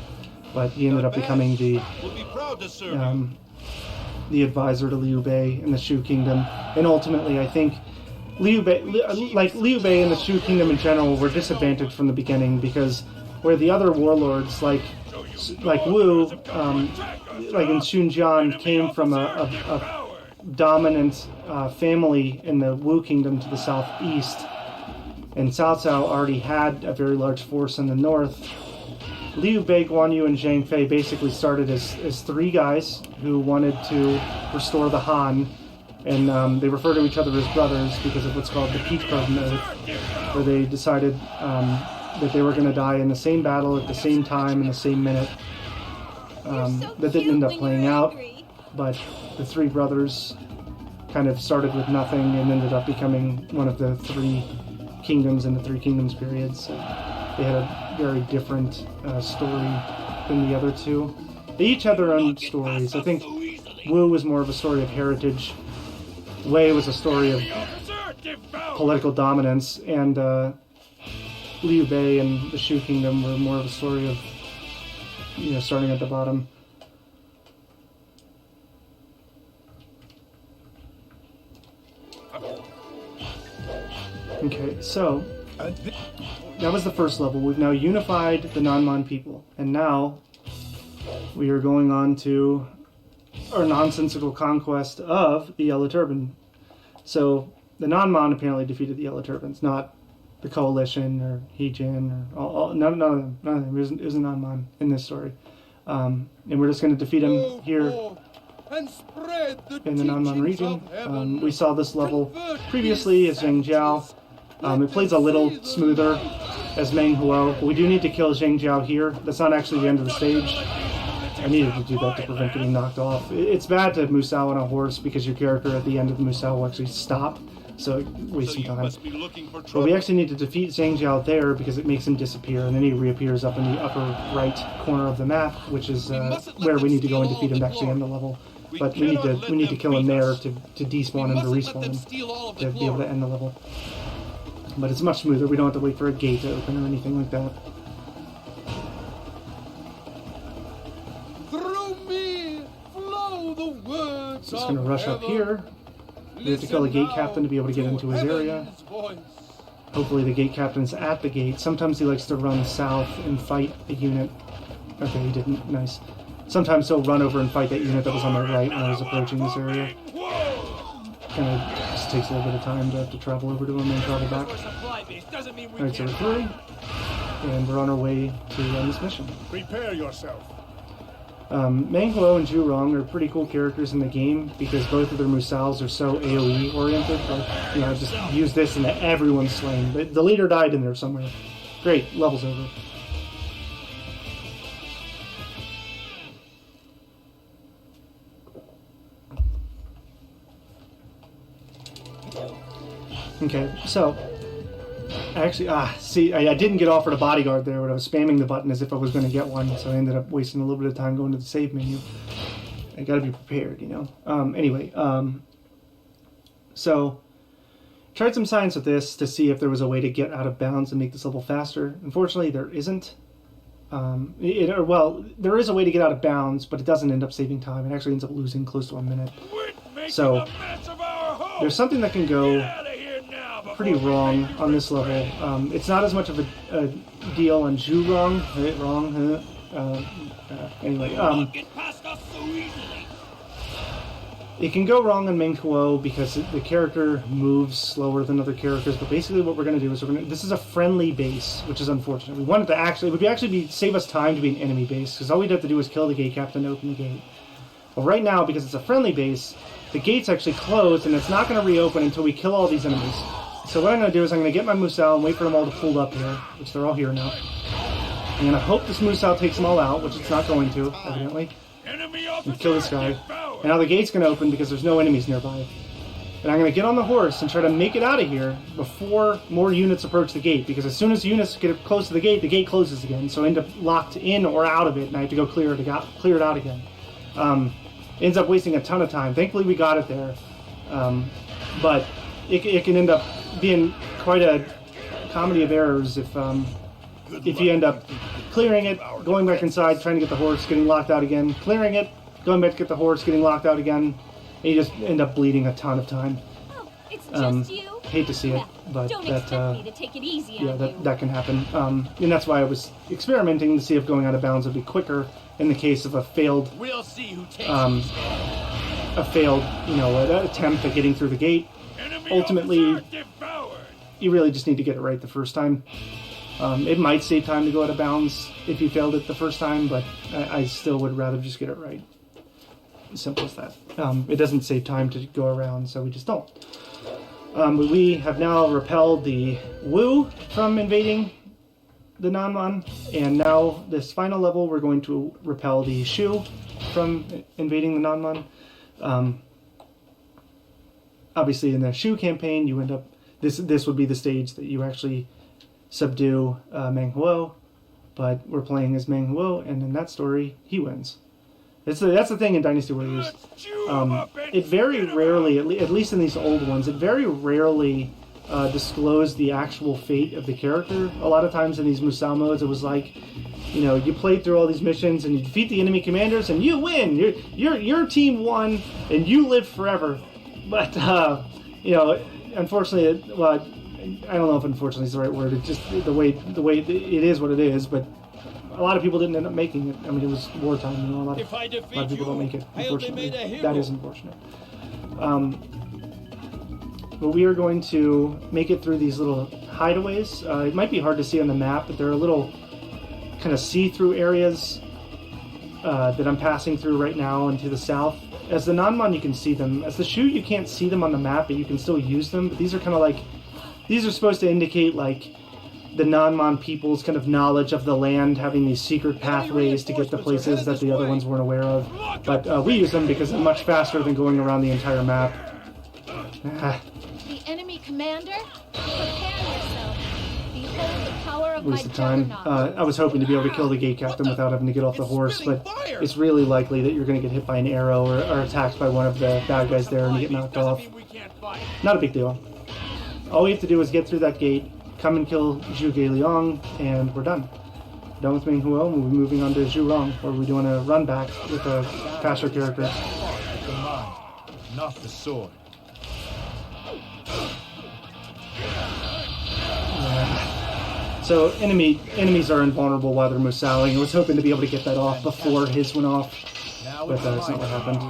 But he ended up becoming We'll be proud to serve you. the advisor to Liu Bei in the Shu Kingdom. And ultimately, I think Liu Bei and the Shu Kingdom in general were disadvantaged from the beginning because where the other warlords like Wu, like in Xunjiang, came from a dominant family in the Wu Kingdom to the southeast, and Cao Cao already had a very large force in the north. Liu Bei, Guan Yu, and Zhang Fei basically started as 3 guys who wanted to restore the Han, and they refer to each other as brothers because of what's called the Peach Garden Oath, where they decided that they were going to die in the same battle at the same time in the same minute. That didn't end up playing out, but the 3 brothers kind of started with nothing and ended up becoming one of the 3 kingdoms in the 3 Kingdoms period. So they had a very different story than the other 2. They each had their own stories. I think Wu was more of a story of heritage. Wei was a story of political dominance, and Liu Bei and the Shu Kingdom were more of a story of, starting at the bottom. Okay, so that was the first level. We've now unified the Nanman people, and now we are going on to our nonsensical conquest of the Yellow Turban. So the Nanman apparently defeated the Yellow Turbans, not the Coalition or Heejin or none of them. It was a Nanman in this story, and we're just going to defeat them here and spread the in the Nanman teachings region. of heaven. We saw this level Convert previously these as Zheng Jiao. savages. It plays a little smoother as Meng Huo, but we do need to kill Zheng Jiao here. That's not actually the end of the stage. I needed to do that to prevent getting knocked off. It's bad to Musou on a horse because your character at the end of the Musou will actually stop, so it wastes some You time. must be looking for But trouble. we actually need to defeat Zhang Jiao there because it makes him disappear, and then he reappears up in the upper right corner of the map, which is where we need to go and defeat him to actually end the level. But we need to kill him there to despawn him to respawn him to be able to end the level. But it's much smoother. We don't have to wait for a gate to open or anything like that. Through me flow the words Just gonna of rush up heaven. here. We have to kill the gate captain to be able to get into his area. Heaven's voice. Hopefully the gate captain's at the gate. Sometimes he likes to run south and fight a unit. Okay, he didn't. Nice. Sometimes he'll run over and fight that unit that was on my right when I was approaching this area. Kind of just takes a little bit of time to have to travel over to him and travel back. Alright, so we're through. And we're on our way to end this mission. Prepare yourself. Meng Huo and Zhu Rong are pretty cool characters in the game because both of their Musals are so AoE oriented. Like, you know, I just use this and everyone's slain. But the leader died in there somewhere. Great, level's over. Okay, so actually, see, I didn't get offered a bodyguard there, but I was spamming the button as if I was going to get one, so I ended up wasting a little bit of time going to the save menu. I got to be prepared, you know. Anyway, so tried some science with this to see if there was a way to get out of bounds and make this level faster. Unfortunately, there isn't. Well, there is a way to get out of bounds, but it doesn't end up saving time. It actually ends up losing close to a minute. So there's something that can go pretty wrong on this level. It's not as much of a deal on Zhu Rong. Anyway, it can go wrong on Meng Huo because the character moves slower than other characters. But basically, what we're going to do is this is a friendly base, which is unfortunate. We wanted to save us time to be an enemy base because all we'd have to do is kill the gate captain to open the gate. But right now, because it's a friendly base, the gate's actually closed and it's not going to reopen until we kill all these enemies. So what I'm going to do is I'm going to get my Musou and wait for them all to pull up here, which they're all here now. I'm going to hope this Musou takes them all out, which it's not going to, evidently. And kill this guy. And now the gate's going to open because there's no enemies nearby. And I'm going to get on the horse and try to make it out of here before more units approach the gate. Because as soon as units get close to the gate closes again. So I end up locked in or out of it, and I have to go clear it out again. Ends up wasting a ton of time. Thankfully we got it there. But it can end up being quite a comedy of errors if you end up clearing it, going back inside, trying to get the horse, getting locked out again, clearing it, going back to get the horse, getting locked out again, and you just end up bleeding a ton of time. Oh, it's just you? Hate to see it, but don't that expect me to take it easy yeah, on you. that can happen. And that's why I was experimenting to see if going out of bounds would be quicker in the case of a failed We'll see who takes attempt at getting through the gate. Ultimately, you really just need to get it right the first time. It might save time to go out of bounds if you failed it the first time, but I still would rather just get it right. Simple as that. It doesn't save time to go around, so we just don't. But we have now repelled the Wu from invading the Nanman, and now this final level we're going to repel the Shu from invading the Nanman. Obviously in the Shu campaign you end up, this would be the stage that you actually subdue Meng Huo, but we're playing as Meng Huo, and in that story he wins. That's the thing in Dynasty Warriors. It very rarely, at least in these old ones, it very rarely disclosed the actual fate of the character. A lot of times in these Musou modes, it was like, you played through all these missions and you defeat the enemy commanders and you win. Your team won and you live forever. But unfortunately, I don't know if "unfortunately" is the right word. It's just the way it is what it is. But a lot of people didn't end up making it. I mean, it was wartime. A lot of people don't make it. Unfortunately, that is unfortunate. But we are going to make it through these little hideaways. It might be hard to see on the map, but there are little kind of see-through areas that I'm passing through right now and to the south. as the non-mon, you can see them. As the Shu, you can't see them on the map, but you can still use them. But these are kind of like, these are supposed to indicate like the non-mon people's kind of knowledge of the land, having these secret pathways to get to places that the other ones weren't aware of. But we use them because they're much faster than going around the entire map. The enemy commander? Prepare yourself. Behold the power of my Waste of time. juggernaut. I was hoping to be able to kill the gate captain without having to get off the horse, but it's really likely that you're going to get hit by an arrow or attacked by one of the bad guys there and you get knocked off. Not a big deal. All we have to do is get through that gate, come and kill Zhu Liang, and we're done. Done with Ming Huo, and we'll be moving on to Zhu Rong, where we're doing a run back with a faster character. The mind, not the sword. So enemies are invulnerable while they're musaling. I was hoping to be able to get that off before his went off, but that's not what happened.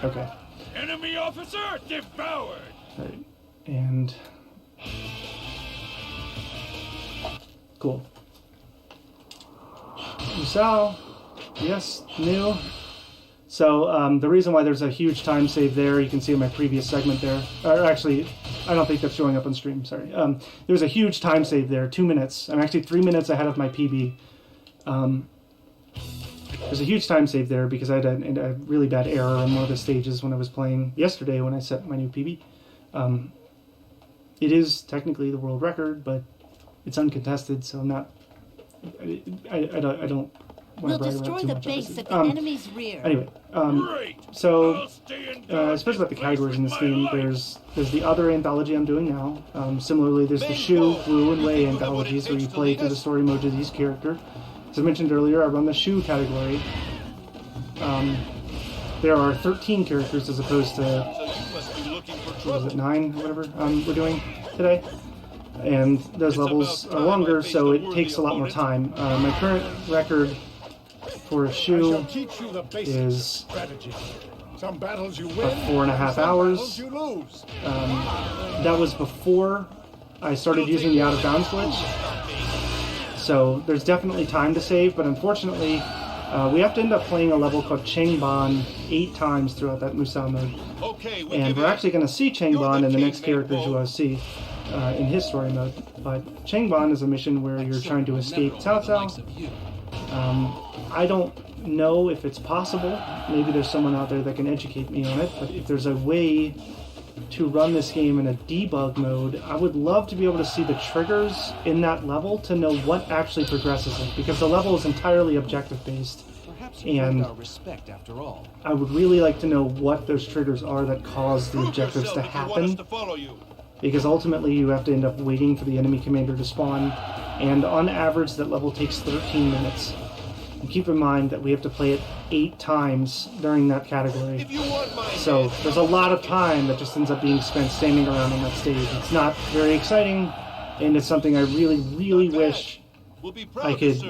Okay. Enemy officer devoured. Right. And cool. Musao, yes, new. So the reason why there's a huge time save there, you can see in my previous segment there, or actually, I don't think that's showing up on stream, sorry. There's a huge time save there, 2 minutes. I'm actually 3 minutes ahead of my PB. There's a huge time save there because I had a really bad error on one of the stages when I was playing yesterday when I set my new PB. It is technically the world record, but it's uncontested, so I'm not... I don't... We'll destroy the base at the enemy's rear. Anyway, so I suppose about the categories in this game, there's the other anthology I'm doing now. Similarly, there's the Shu, Wu, and Wei anthologies where you play through the story mode of each character. As I mentioned earlier, I run the Shu category. There are 13 characters as opposed to, what was it, 9 or whatever we're doing today. And those levels are longer, so it takes a lot more time. My current record for Shu is Some battles you win, 4.5 hours. That was before I started using the out-of-bounds glitch. So there's definitely time to save, but unfortunately, we have to end up playing a level called Changban 8 times throughout that Musou mode. And we're actually going to see Changban in the next characters you will see in his story mode. But Changban is a mission where you're trying to escape Cao Cao. I don't know if it's possible. Maybe there's someone out there that can educate me on it, but if there's a way to run this game in a debug mode, I would love to be able to see the triggers in that level to know what actually progresses it, because the level is entirely objective based. And respect after all. I would really like to know what those triggers are that cause the objectives to happen, because ultimately you have to end up waiting for the enemy commander to spawn, and on average that level takes 13 minutes. And keep in mind that we have to play it 8 times during that category. So there's a lot of time that just ends up being spent standing around on that stage. It's not very exciting, and it's something I really, really wish I could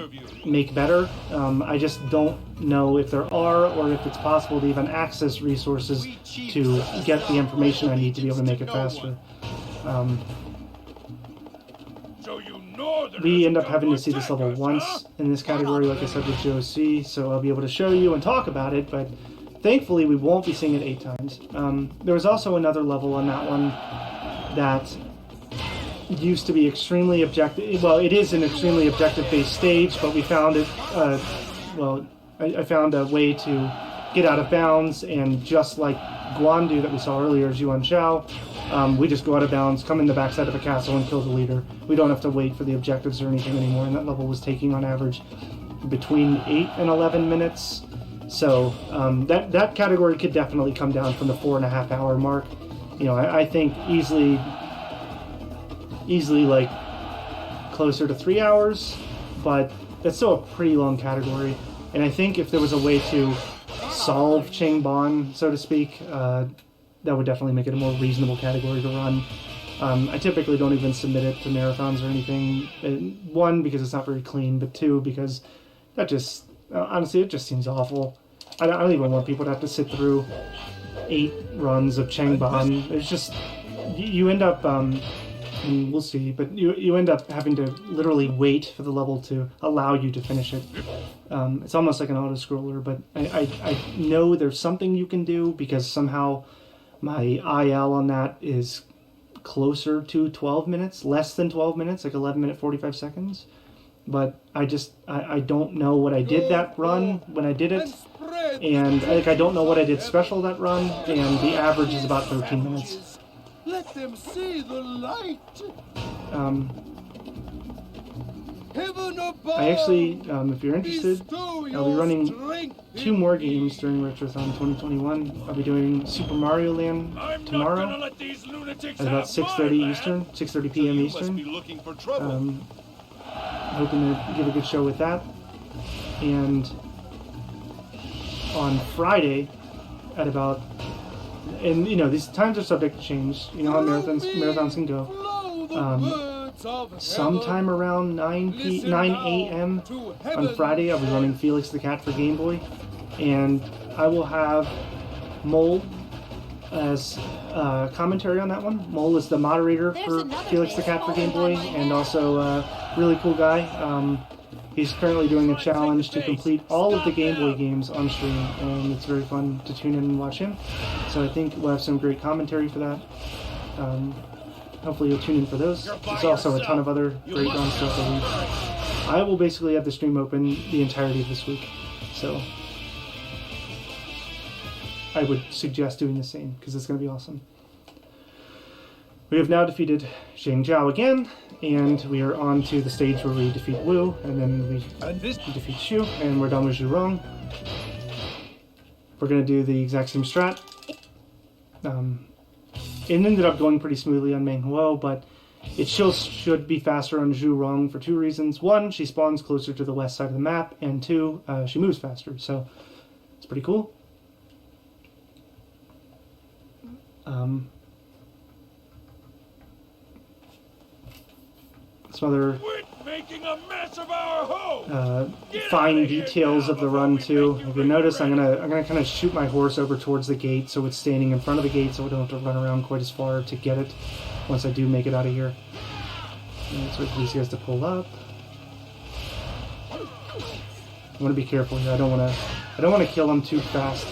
make better. I just don't know if there are, or if it's possible to even access resources to get the information I need to be able to make it faster. We end up having to see this level once in this category, like I said with JOC, so I'll be able to show you and talk about it, but thankfully we won't be seeing it 8 times. There was also another level on that one that used to be extremely objective. Well, it is an extremely objective-based stage, but we found it, I found a way to get out of bounds, and just like Guandu that we saw earlier, Yuan Xiao, we just go out of bounds, come in the backside of a castle, and kill the leader. We don't have to wait for the objectives or anything anymore, and that level was taking on average between 8 and 11 minutes. So that category could definitely come down from the 4.5 hour mark. You know, I think easily like closer to 3 hours, but that's still a pretty long category. And I think if there was a way to solve Changban, so to speak, that would definitely make it a more reasonable category to run. I typically don't even submit it to marathons or anything. 1, because it's not very clean, but 2, because that just, honestly, it just seems awful. I don't even want people to have to sit through 8 runs of Changban. It's just, you end up and we'll see. But you end up having to literally wait for the level to allow you to finish it. It's almost like an auto-scroller, but I know there's something you can do because somehow my IL on that is closer to 12 minutes, less than 12 minutes, like 11 minutes 45 seconds. But I don't know what I did that run when I did it, and I don't know what I did special that run, and the average is about 13 minutes. Let them see the light. I actually, if you're interested, I'll be running 2 more games during Retrothon 2021. I'll be doing Super Mario Land tomorrow at about 6:30 Eastern, 6:30 p.m. Eastern. Hoping to give a good show with that. And on Friday at about, and these times are subject to change. You know how marathons can go. Sometime around 9 a.m. on Friday, I'll be running Felix the Cat for Game Boy, and I will have Mole as commentary on that one. Mole is the moderator for Felix the Cat for Game Boy, and also a really cool guy. He's currently doing a challenge to complete all of the Game Boy games on stream, and it's very fun to tune in and watch him. So I think we'll have some great commentary for that. Hopefully you'll tune in for those. There's also a ton of other great run stuff a week. I will basically have the stream open the entirety of this week, so I would suggest doing the same because it's going to be awesome. We have now defeated Zhang Zhao again, and we are on to the stage where we defeat Wu, and then we defeat Xu, and we're done with Zhu Rong. We're going to do the exact same strat. It ended up going pretty smoothly on Meng Huo, but it still should be faster on Zhu Rong for 2 reasons. 1, she spawns closer to the west side of the map, and 2, she moves faster, so it's pretty cool. Some other making a mess of our home. Fine details of the run too. If you notice, I'm gonna kind of shoot my horse over towards the gate, so it's standing in front of the gate, so I don't have to run around quite as far to get it once I do make it out of here. And let's wait for these guys to pull up. I want to be careful here. I don't want to kill them too fast.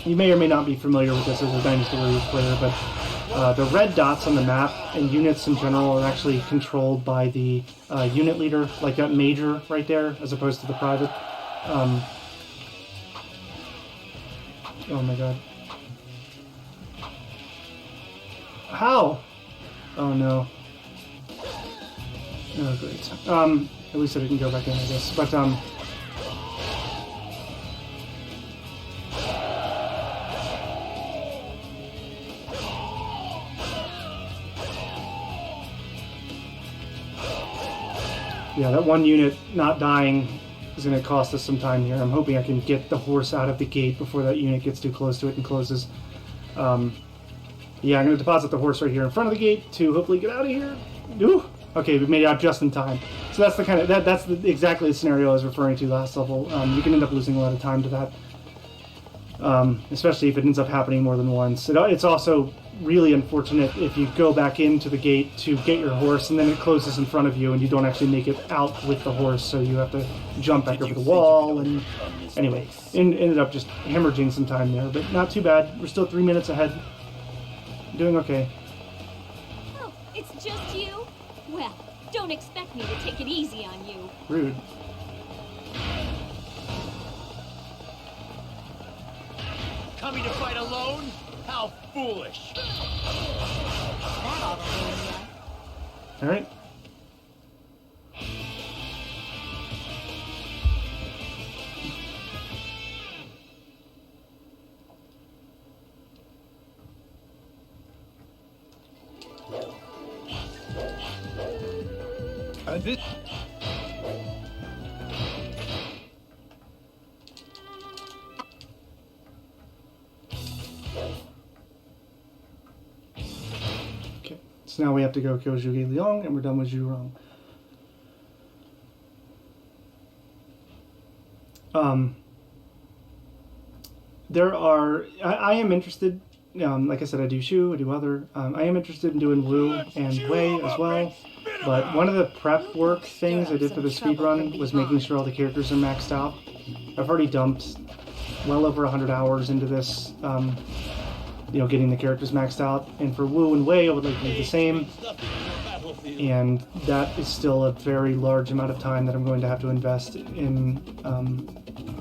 You may or may not be familiar with this as a Dynasty Warriors player, but the red dots on the map and units in general are actually controlled by the unit leader, like that major right there, as opposed to the private. Oh my god. How? Oh no. Oh great. At least I didn't go back in, I guess. But yeah, that one unit not dying is going to cost us some time here. I'm hoping I can get the horse out of the gate before that unit gets too close to it and closes. Yeah, I'm going to deposit the horse right here in front of the gate to hopefully get out of here. Ooh. Okay, we made it out just in time. So that's the kind of that's exactly the scenario I was referring to last level. You can end up losing a lot of time to that, especially if it ends up happening more than once. It's also really unfortunate if you go back into the gate to get your horse and then it closes in front of you and you don't actually make it out with the horse, so you have to jump back over the wall. And anyway, ended up just hemorrhaging some time there, but not too bad. We're still 3 minutes ahead. Doing okay. Oh, it's just you? Well, don't expect me to take it easy on you. Rude. Coming to fight alone? How foolish! All right. And this... Okay, so now we have to go kill Zhuge Liang, and we're done with Zhu Rong. There are... I am interested like I said, I do Shu, I do other. I am interested in doing Wu and Wei as well. But one of the prep work things I did for the speedrun was making sure all the characters are maxed out. I've already dumped well over 100 hours into this, getting the characters maxed out. And for Wu and Wei, I would like to do the same. And that is still a very large amount of time that I'm going to have to invest in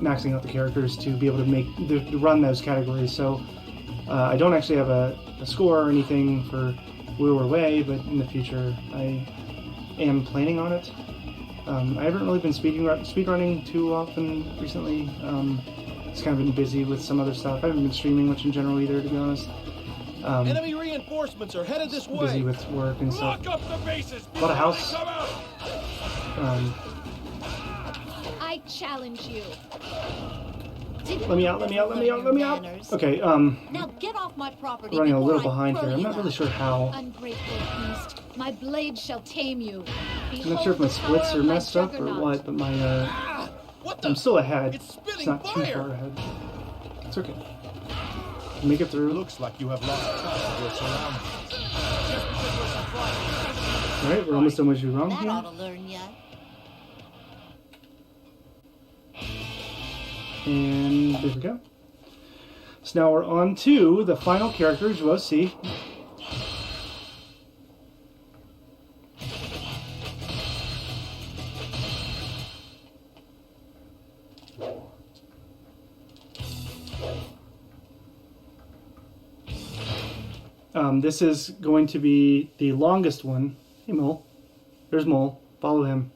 maxing out the characters to be able to run those categories. So I don't actually have a score or anything for Wu or Wei, but in the future I am planning on it. I haven't really been speedrunning too often recently. Just kind of been busy with some other stuff. I haven't been streaming much in general either, to be honest. Enemy reinforcements are headed this way. Busy with work and stuff. Lock up the bases. Bought a house. I challenge you. Let me out. Okay, Now get off my property. running a little before I behind throw here. I'm you not really out. sure how. Ungrateful beast, my blade shall tame you. I'm not sure if my splits are messed up or what, but my, I'm still ahead. It's spitting It's not too fire. far ahead. It's okay. Make it through. Looks like you have lost track of your surroundings. Alright, we're almost done with Zhurong That ought here. to learn ya. And there we go. So now we're on to the final character, Zhuo Si. This is going to be the longest one. Hey, Mole. There's Mole. Follow him.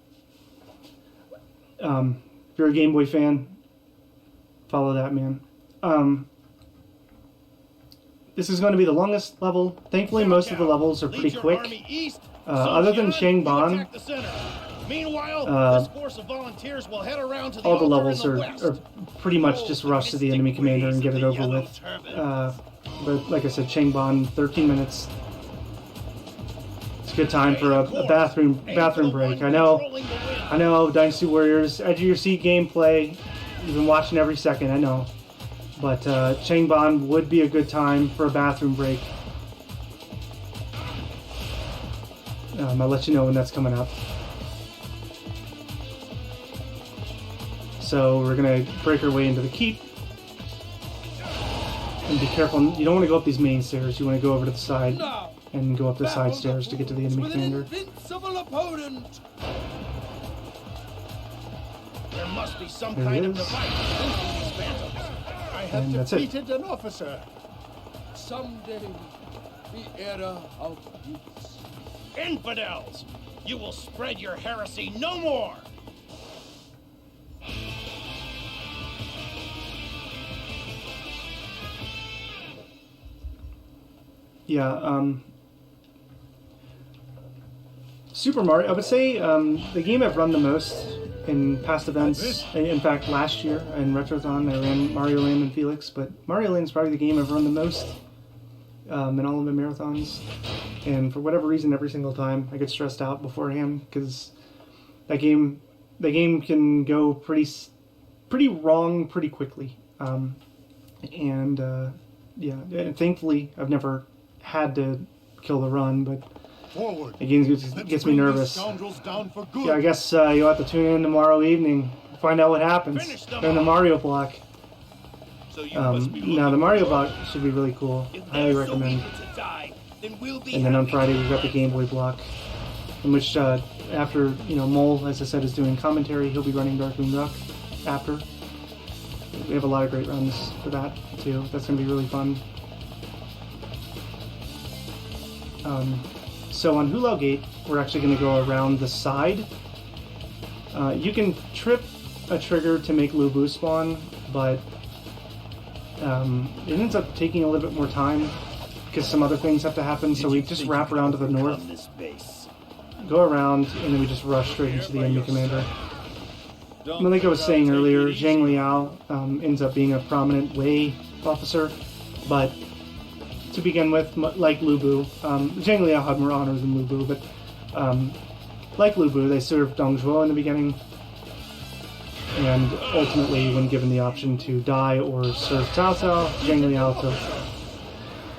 If you're a Game Boy fan, follow that man. This is going to be the longest level. Thankfully, most of the levels are pretty quick. Other than Shang Ban, Meanwhile, this force of volunteers will head around to the all the altar levels in the are west. pretty much just rush to the enemy commander and get it over with. But like I said, Shang Ban, 13 minutes. It's a good time for a bathroom break. I know, Dynasty Warriors, edge of your seat gameplay. You've been watching every second, I know. But Shang Ban would be a good time for a bathroom break. I'll let you know when that's coming up. So we're gonna break our way into the keep. And be careful, you don't want to go up these main stairs, you want to go over to the side and go up the side stairs to get to the enemy with an commander. invincible opponent. There must be some There kind it of is. device linking these phantoms. I have And that's it. defeated an officer. Someday, the era of youths. Infidels! You will spread your heresy no more! Yeah, Super Mario, I would say the game I've run the most in past events. In fact, last year in Retrothon I ran Mario Land and Felix, but Mario Land is probably the game I've run the most in all of the marathons. And for whatever reason, every single time I get stressed out beforehand because that game can go pretty wrong pretty quickly. Yeah, thankfully I've never had to kill the run, but Forward. the game gets me nervous. Scoundrels down for good. Yeah, I guess you'll have to tune in tomorrow evening to find out what happens during the Mario block. So you must be Now the Mario block should be really cool. Highly recommend. And then on Friday we've got the Game Boy block, in which after Mole, as I said, is doing commentary, he'll be running Darkwing Duck after. We have a lot of great runs for that too. That's gonna be really fun. So on Hula Gate, we're actually going to go around the side. You can trip a trigger to make Lubu spawn, but it ends up taking a little bit more time because some other things have to happen, so we just wrap around to the north, go around, and then we just rush straight into the enemy commander. Like I was saying earlier, Zhang Liao ends up being a prominent Wei officer, but to begin with, like Lubu, Zhang Liao had more honor than Lubu, but like Lubu, they served Dong Zhuo in the beginning, and ultimately, when given the option to die or serve Cao Cao, Zhang Liao took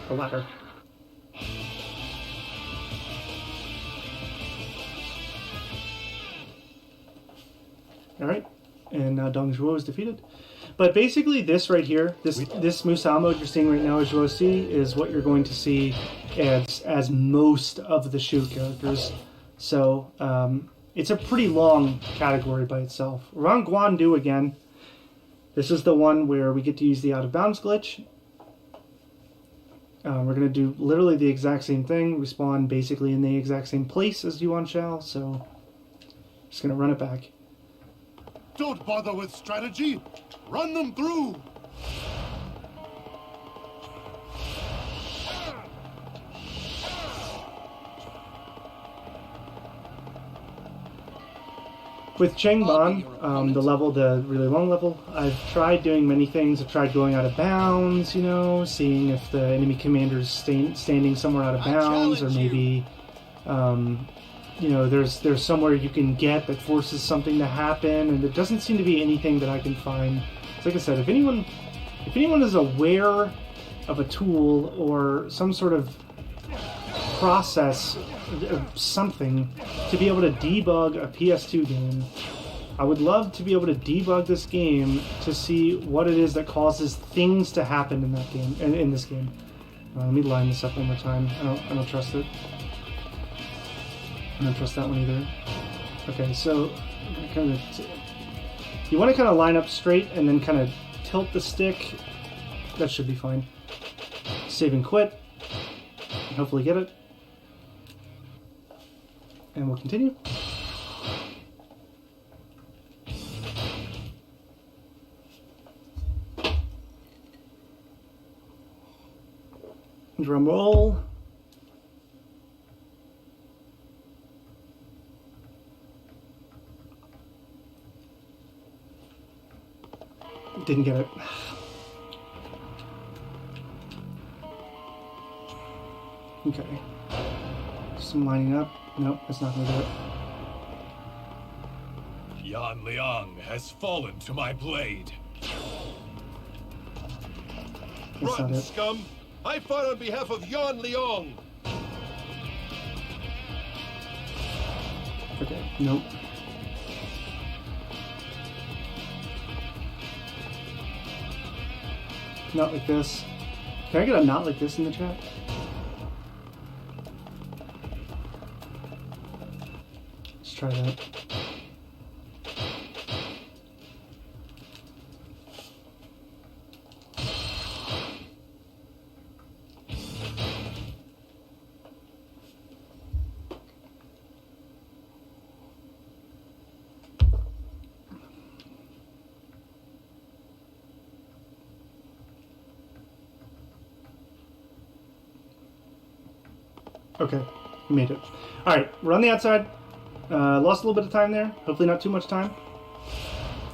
a ladder. Alright, and now Dong Zhuo is defeated. But basically this right here, this Musou mode you're seeing right now as Zhuo C is what you're going to see as most of the Shu characters. So it's a pretty long category by itself. We're on Guandu again. This is the one where we get to use the out of bounds glitch. We're going to do literally the exact same thing. We spawn basically in the exact same place as Yuan Xiao, so just going to run it back. Don't bother with strategy. Run them through. With Chengban, the really long level, I've tried doing many things. I've tried going out of bounds, you know, seeing if the enemy commander's standing somewhere out of bounds, or maybe, you know, there's somewhere you can get that forces something to happen, and there doesn't seem to be anything that I can find. So like I said, if anyone is aware of a tool or some sort of process, something to be able to debug a PS2 game, I would love to be able to debug this game to see what it is that causes things to happen in that game, in this game. Let me line this up one more time. I don't trust it. I don't trust that one either. Okay, so you want to kind of line up straight and then kind of tilt the stick. That should be fine. Save and quit. Hopefully get it. And we'll continue. Drum roll. Didn't get it. Okay. Some lining up. Nope, that's not gonna do it. Yan Liang has fallen to my blade. That's not Rotten it. scum. I fought on behalf of Yuan Liang. Okay, nope. Not like this. Can I get a not like this in the chat? Let's try that. Okay, we made it. Alright, we're on the outside. Lost a little bit of time there. Hopefully not too much time.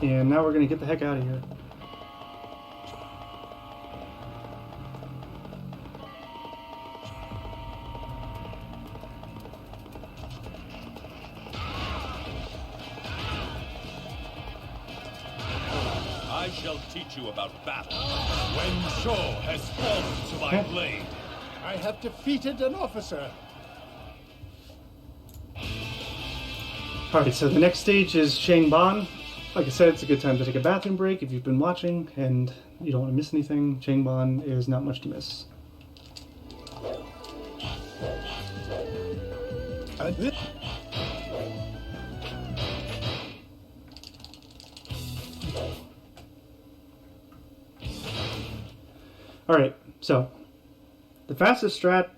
And now we're going to get the heck out of here. I shall teach you about battle. When Zhou has fallen to my blade. I have defeated an officer. Alright, so the next stage is Changban. Like I said, it's a good time to take a bathroom break if you've been watching and you don't want to miss anything. Changban is not much to miss. Alright, so the fastest strat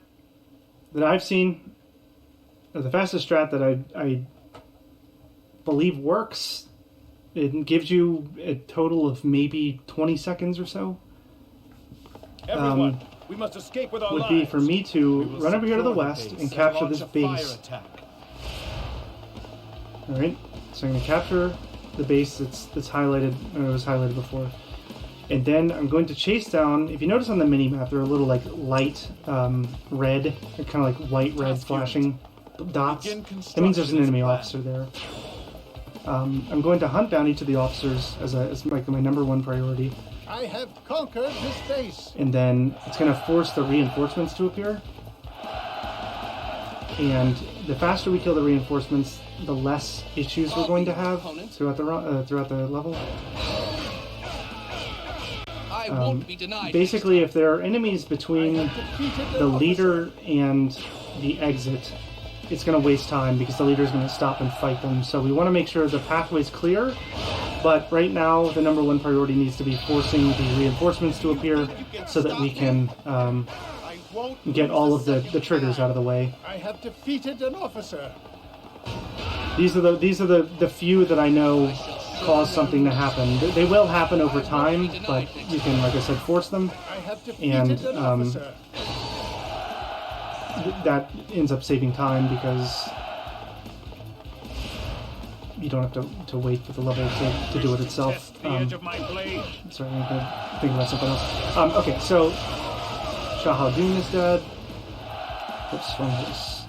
that I've seen, or the fastest strat that I believe works, it gives you a total of maybe 20 seconds or so. Everyone, we must escape with our Would lives. be for me to run over here to the west and capture this base. Alright, so I'm going to capture the base that's highlighted, or it was highlighted before. And then I'm going to chase down, if you notice on the mini-map, there are little like light red, kind of like white-red flashing dots. That means there's an enemy officer there. I'm going to hunt down each of the officers as like my number one priority. I have conquered this base. And then it's going to force the reinforcements to appear. And the faster we kill the reinforcements, the less issues we're going to have throughout the level. I won't be denied. Basically, if there are enemies between the leader and the exit, it's going to waste time because the leader is going to stop and fight them. So we want to make sure the pathway's clear. But right now, the number one priority needs to be forcing the reinforcements to appear so that we can get all of the triggers out of the way. I have defeated an officer. These are the few that I know cause something to happen. They will happen over time, but you can, like I said, force them. I have defeated an officer. That ends up saving time because you don't have to wait for the level to do it itself. Sorry, I'm going to think about something else. Okay, so Shahadun is dead. What's wrong with this?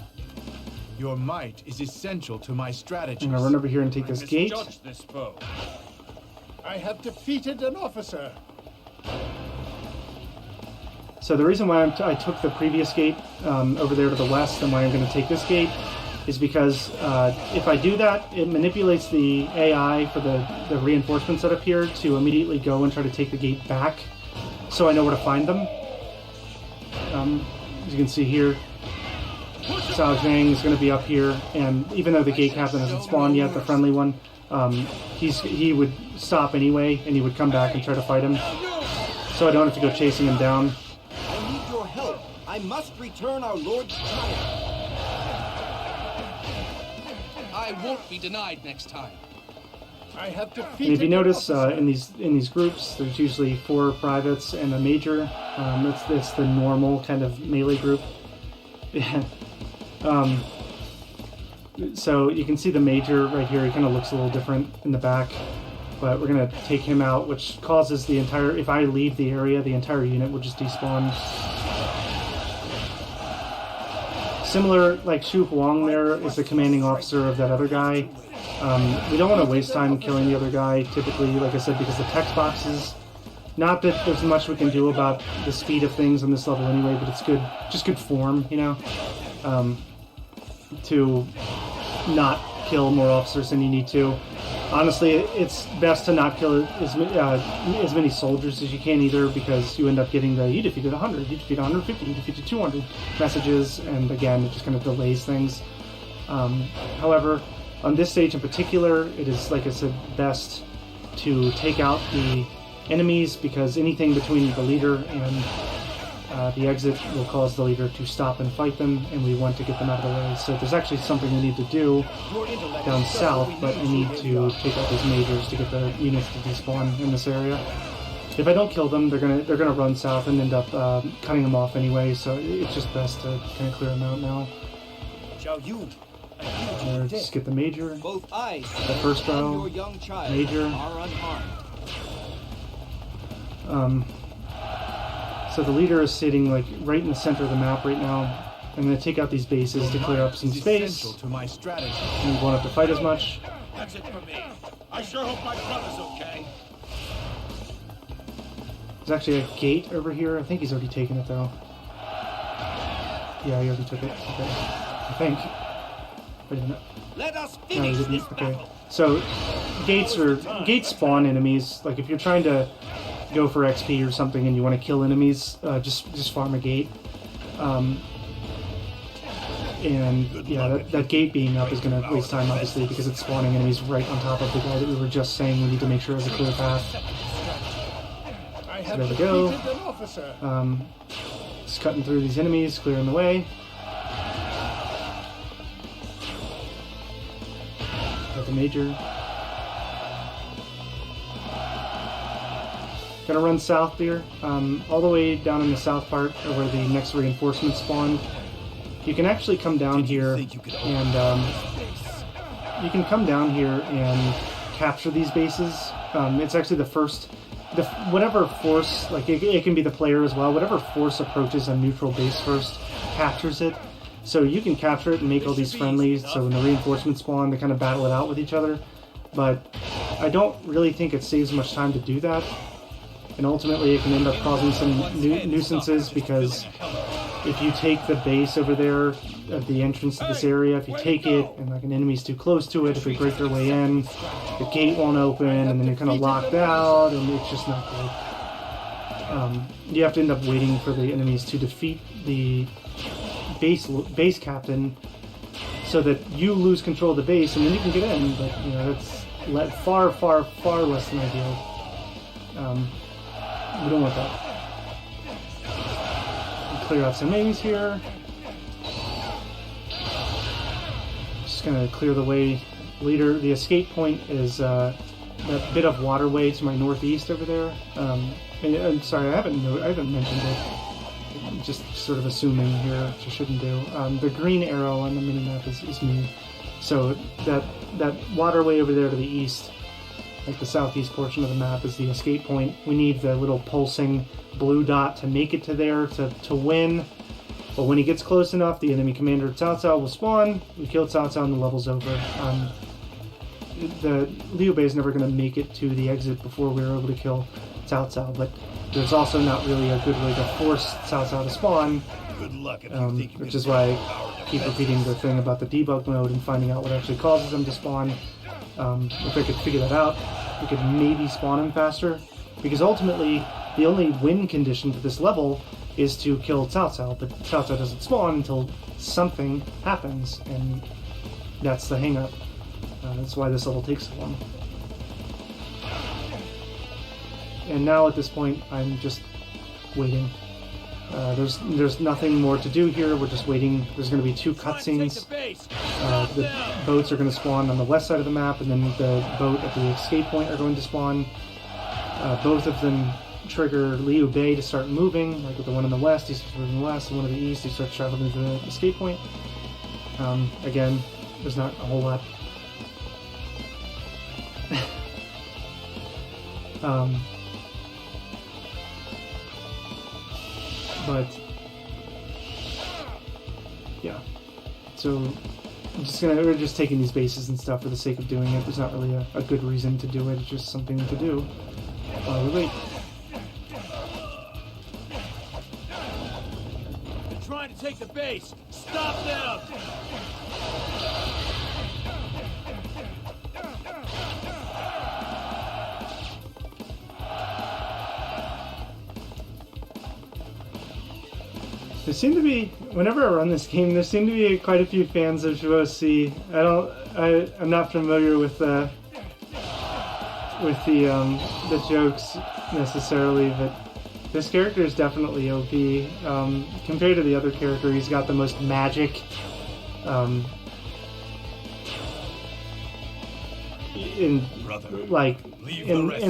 Your might is essential to my strategy. I'm going to run over here and take this gate. This foe. I have defeated an officer. So the reason why I took the previous gate over there to the west and why I'm going to take this gate is because if I do that, it manipulates the AI for the reinforcements that appear to immediately go and try to take the gate back, so I know where to find them. As you can see here, Cao Zhang is going to be up here, and even though the gate captain hasn't spawned yet, the friendly one, he would stop anyway, and he would come back and try to fight him, so I don't have to go chasing him down. I need your help. I must return our Lord's child. I won't be denied next time. I have defeated. And if you notice, in these groups, there's usually 4 privates and a major. It's the normal kind of melee group. So you can see the major right here. He kind of looks a little different in the back, but we're gonna take him out, which causes the entire. If I leave the area, the entire unit will just despawn. Similar, like Xu Huang there is the commanding officer of that other guy. We don't want to waste time killing the other guy, typically, like I said, because the text boxes. Not that there's much we can do about the speed of things on this level anyway, but it's good, just good form, you know, to not kill more officers than you need to. Honestly, it's best to not kill as many soldiers as you can either, because you end up getting the you defeated 100, you defeated 150, you defeated 200 messages, and again, it just kind of delays things. However, on this stage in particular, it is, like I said, best to take out the enemies, because anything between the leader and the exit will cause the leader to stop and fight them, and we want to get them out of the way. So there's actually something we need to do down south, but we need to take out these majors to get the units to despawn in this area. If I don't kill them, they're gonna run south and end up cutting them off anyway. So it's just best to kind of clear them out now. Just get the major. Both I The first row, your young child major. are unharmed. So the leader is sitting like right in the center of the map right now. I'm going to take out these bases to clear up some space. To my strategy. We won't have to fight as much. That's it for me. I sure hope my brother's okay. There's actually a gate over here. I think he's already taken it though. Yeah, he already took it. Okay. I think. Wait a minute. Let us No, he finish didn't. this Okay. battle. So gates spawn enemies. Like if you're trying to go for XP or something and you want to kill enemies, just farm a gate. And yeah, that gate being up is going to waste time, obviously, because it's spawning enemies right on top of the guy that we were just saying we need to make sure has a clear path. So there we go. Just cutting through these enemies, clearing the way. Got the major. Gonna run south here, all the way down in the south part where the next reinforcements spawn. You can actually come down here and you can come down here and capture these bases. It's actually the first, whatever force, like it can be the player as well, whatever force approaches a neutral base first captures it. So you can capture it and make all these friendlies, so when the reinforcements spawn, they kind of battle it out with each other. But I don't really think it saves much time to do that. and ultimately it can end up causing some nuisances because if you take the base over there at the entrance to this area, if you take it and like an enemy's too close to it, if they break their way in, the gate won't open, and then you're kind of locked out, and it's just not good. You have to end up waiting for the enemies to defeat the base captain, so that you lose control of the base, and then you can get in. But that's far, far, far less than ideal. We don't want that. Clear out some enemies here. Just gonna clear the way later. The escape point is that bit of waterway to my northeast over there. I'm sorry, I haven't mentioned it. I'm just sort of assuming here, which I shouldn't do. The green arrow on the minimap is me. So that waterway over there to the east, like the southeast portion of the map, is the escape point. We need the little pulsing blue dot to make it to there to win. But when he gets close enough, the enemy commander Cao Cao will spawn. We kill Cao Cao and the level's over. The Liu Bei is never going to make it to the exit before we're able to kill Cao Cao, but there's also not really a good way to force Cao Cao to spawn. Good luck if you think you Which can is why I keep repeating the thing about the debug mode and finding out what actually causes them to spawn. If I could figure that out, we could maybe spawn him faster, because ultimately the only win condition for this level is to kill Cao Cao, but Cao Cao doesn't spawn until something happens, and that's the hang-up. That's why this level takes so long. And now at this point, I'm just waiting. There's nothing more to do here. We're just waiting. There's going to be 2 cutscenes. The boats are going to spawn on the west side of the map, and then the boat at the escape point are going to spawn. Both of them trigger Liu Bei to start moving. Like with the one in the west, he starts moving west. The one in the east, he starts traveling to the escape point. Again, there's not a whole lot. But yeah, so we're just taking these bases and stuff for the sake of doing it. There's not really a good reason to do it. It's just something to do while we wait. They're trying to take the base. Stop them! There seem to be, whenever I run this game, there seem to be quite a few fans of Zhuo C. I'm not familiar with the jokes necessarily, but this character is definitely OP. Compared to the other character, he's got the most magic. In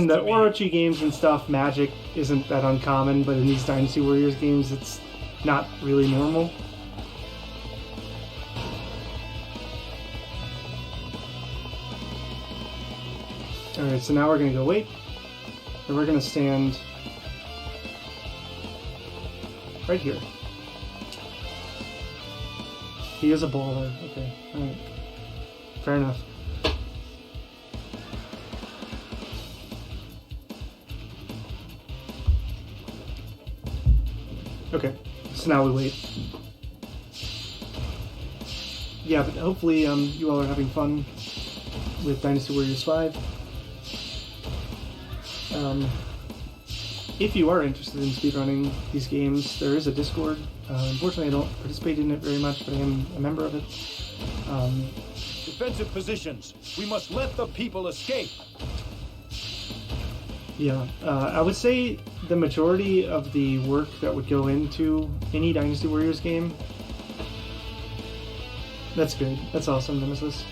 the Orochi games and stuff, magic isn't that uncommon, but in these Dynasty Warriors games, it's not really normal. Alright, so now we're going to go wait, and we're going to stand right here. He is a baller. Okay, alright. Fair enough. Okay, so now we wait. Yeah, but hopefully you all are having fun with Dynasty Warriors 5. If you are interested in speedrunning these games, there is a Discord. Unfortunately, I don't participate in it very much, but I am a member of it. Defensive positions. We must let the people escape. Yeah, I would say the majority of the work that would go into any Dynasty Warriors game. That's good. That's awesome, Nemesis.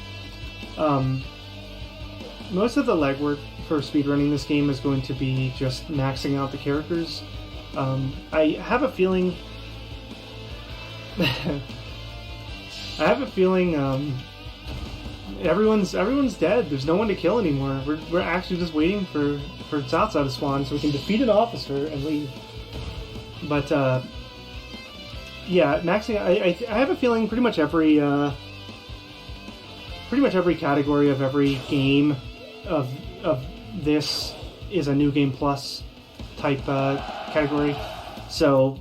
Most of the legwork for speedrunning this game is going to be just maxing out the characters. I have a feeling... everyone's dead. There's no one to kill anymore. We're actually just waiting for Cao Cao to spawn so we can defeat an officer and leave. But yeah, maxing. I have a feeling pretty much every category of every game of this is a new game plus type category. So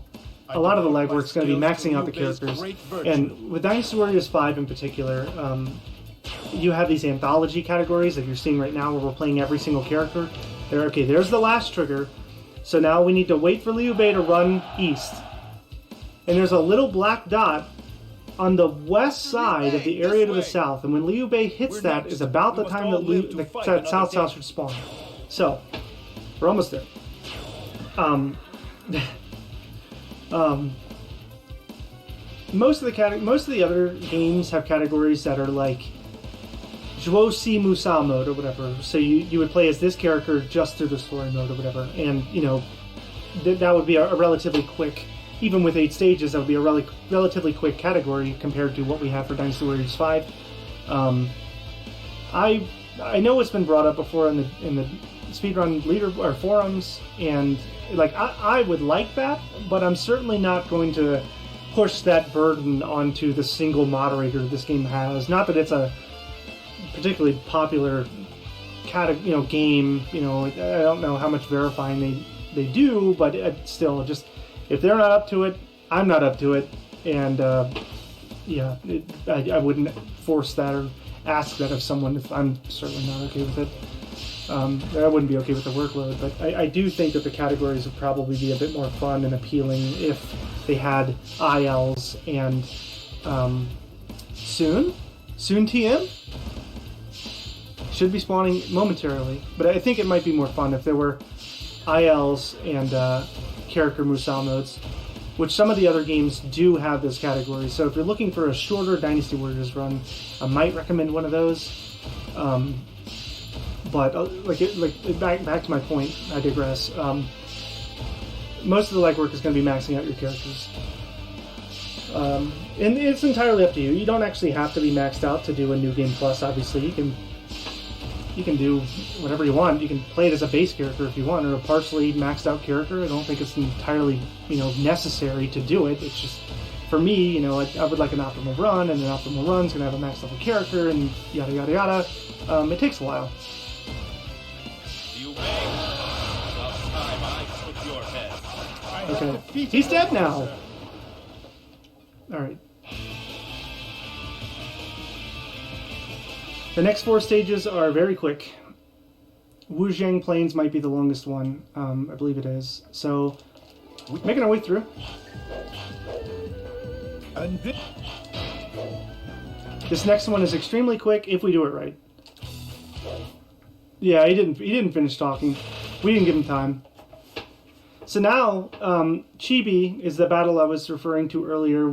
a lot of the legwork is going to be maxing out the characters. And with Dynasty Warriors 5 in particular, you have these anthology categories that you're seeing right now where we're playing every single character. Okay, there's the last trigger. So now we need to wait for Liu Bei to run east. And there's a little black dot on the west side of the area to the south. And when Liu Bei hits that is about the time that South should spawn. So, we're almost there. Most of the other games have categories that are like Zhuo Si Musa mode or whatever. So you would play as this character just through the story mode or whatever, and you know that would be a relatively quick. Even with 8 stages, that would be a relatively quick category compared to what we have for Dynasty Warriors 5. I know it's been brought up before in the speedrun leader or forums, and like I would like that, but I'm certainly not going to push that burden onto the single moderator this game has. Not that it's a particularly popular game. You know, I don't know how much verifying they do, but still, just if they're not up to it, I'm not up to it, and yeah, I wouldn't force that or ask that of someone if I'm certainly not okay with it. I wouldn't be okay with the workload, but I do think that the categories would probably be a bit more fun and appealing if they had ILs and soon TM should be spawning momentarily, but I think it might be more fun if there were ILs and character Musou modes, which some of the other games do have those categories. So if you're looking for a shorter Dynasty Warriors run, I might recommend one of those. But back to my point, I digress. Most of the legwork is going to be maxing out your characters. And it's entirely up to you. You don't actually have to be maxed out to do a New Game Plus, obviously. You can do whatever you want. You can play it as a base character if you want, or a partially maxed out character. I don't think it's entirely, necessary to do it. It's just, for me, I would like an optimal run, and an optimal run's going to have a max level character, and yada yada yada. It takes a while. Okay, he's dead now. All right. The next 4 stages are very quick. Wuzhang Plains might be the longest one. I believe it is. So, making our way through. This next one is extremely quick if we do it right. Yeah, he didn't finish talking. We didn't give him time. So now, Chibi is the battle I was referring to earlier,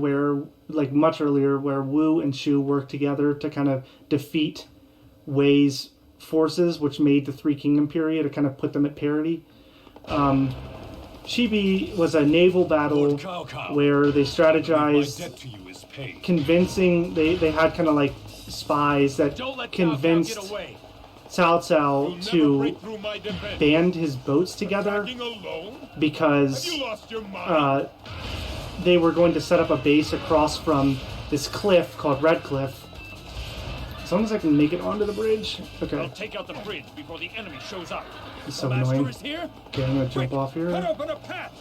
much earlier, where Wu and Shu worked together to kind of defeat Wei's forces, which made the Three Kingdom period, to kind of put them at parity. Chibi was a naval battle where they strategized, convincing, they had kind of like spies that convinced Cao Cao to band his boats together because they were going to set up a base across from this cliff called Red Cliff. As long as I can make it onto the bridge. Okay. I'll take out the bridge before the enemy shows up. It's so annoying. Okay, I'm gonna jump off here. Cut open a path.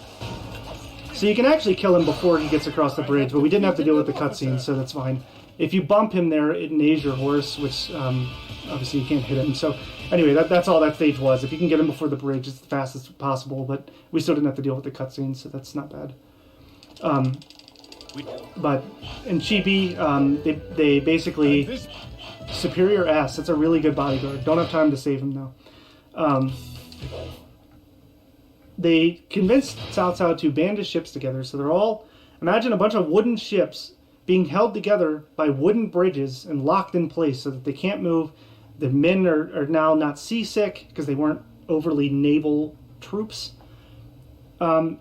So you can actually kill him before he gets across the bridge, but we didn't have to deal with the cutscene, so that's fine. If you bump him there, it nays your horse, which obviously you can't hit him. So anyway, that's all that stage was. If you can get him before the bridge, it's the fastest possible, but we still didn't have to deal with the cutscene, so that's not bad. But in Chibi, they basically... Superior S, that's a really good bodyguard. Don't have time to save him though. They convinced Cao Cao to band his ships together, so they're all... Imagine a bunch of wooden ships being held together by wooden bridges and locked in place so that they can't move. The men are now not seasick because they weren't overly naval troops. And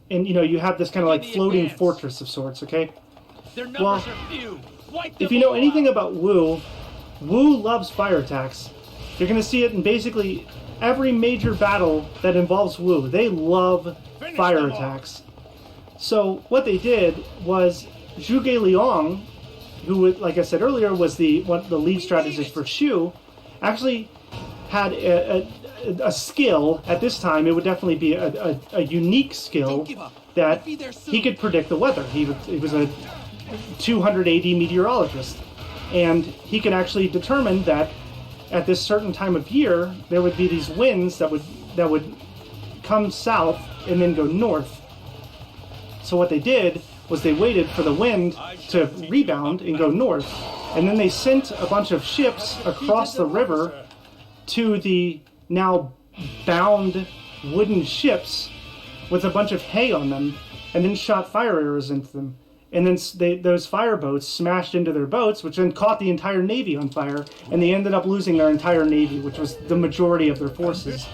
you have this kind of like floating fortress of sorts, okay? Their numbers are few. If you know anything about Wu loves fire attacks. You're going to see it in basically every major battle that involves Wu. They love fire attacks. So what they did was Zhuge Liang, who, like I said earlier, was the lead strategist for Shu, actually had a skill. At this time, it would definitely be a unique skill that he could predict the weather. He was a 200 AD meteorologist, and he could actually determine that at this certain time of year there would be these winds that would come south and then go north. So what they did was they waited for the wind to rebound and go north, and then they sent a bunch of ships across the river to the now bound wooden ships with a bunch of hay on them, and then shot fire arrows into them. And then those fire boats smashed into their boats, which then caught the entire navy on fire, and they ended up losing their entire navy, which was the majority of their forces,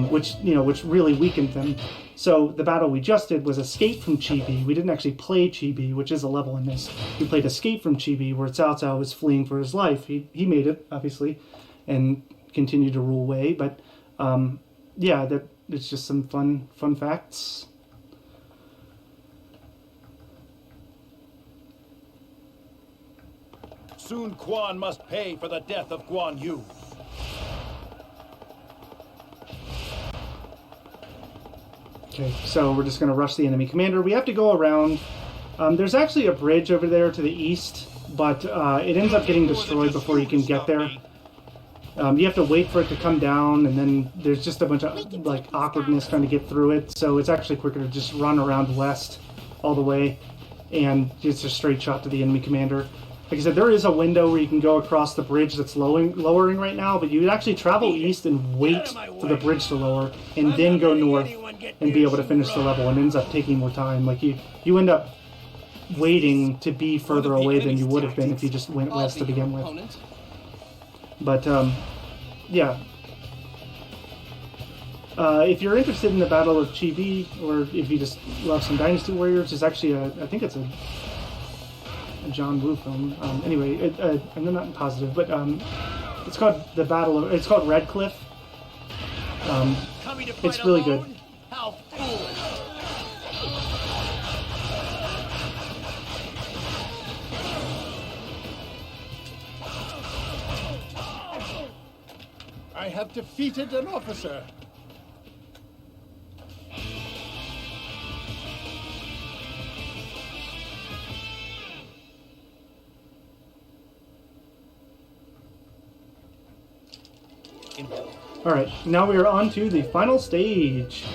which really weakened them. So the battle we just did was Escape from Chibi. We didn't actually play Chibi, which is a level in this. We played Escape from Chibi, where Cao Cao was fleeing for his life. He made it, obviously, and continued to rule Wei. But yeah, it's just some fun facts. Soon Quan must pay for the death of Guan Yu. Okay, so we're just going to rush the enemy commander. We have to go around. There's actually a bridge over there to the east, but it ends up getting destroyed before you can get there. You have to wait for it to come down, and then there's just a bunch of awkwardness trying to get through it. So it's actually quicker to just run around west all the way, and it's a straight shot to the enemy commander. Like I said, there is a window where you can go across the bridge that's lowering right now, but you'd actually travel east and wait for the bridge to lower, and then go north and be able to finish the level, and it ends up taking more time. Like you end up waiting to be further away than you would have been if you just went west to begin with. But yeah. If you're interested in the Battle of Chibi, or if you just love some Dynasty Warriors, there's actually I think it's a John Woo film. Anyway, I'm not positive, but it's called it's called Red Cliff. It's really good. How foolish! I have defeated an officer. Alright, now we are on to the final stage.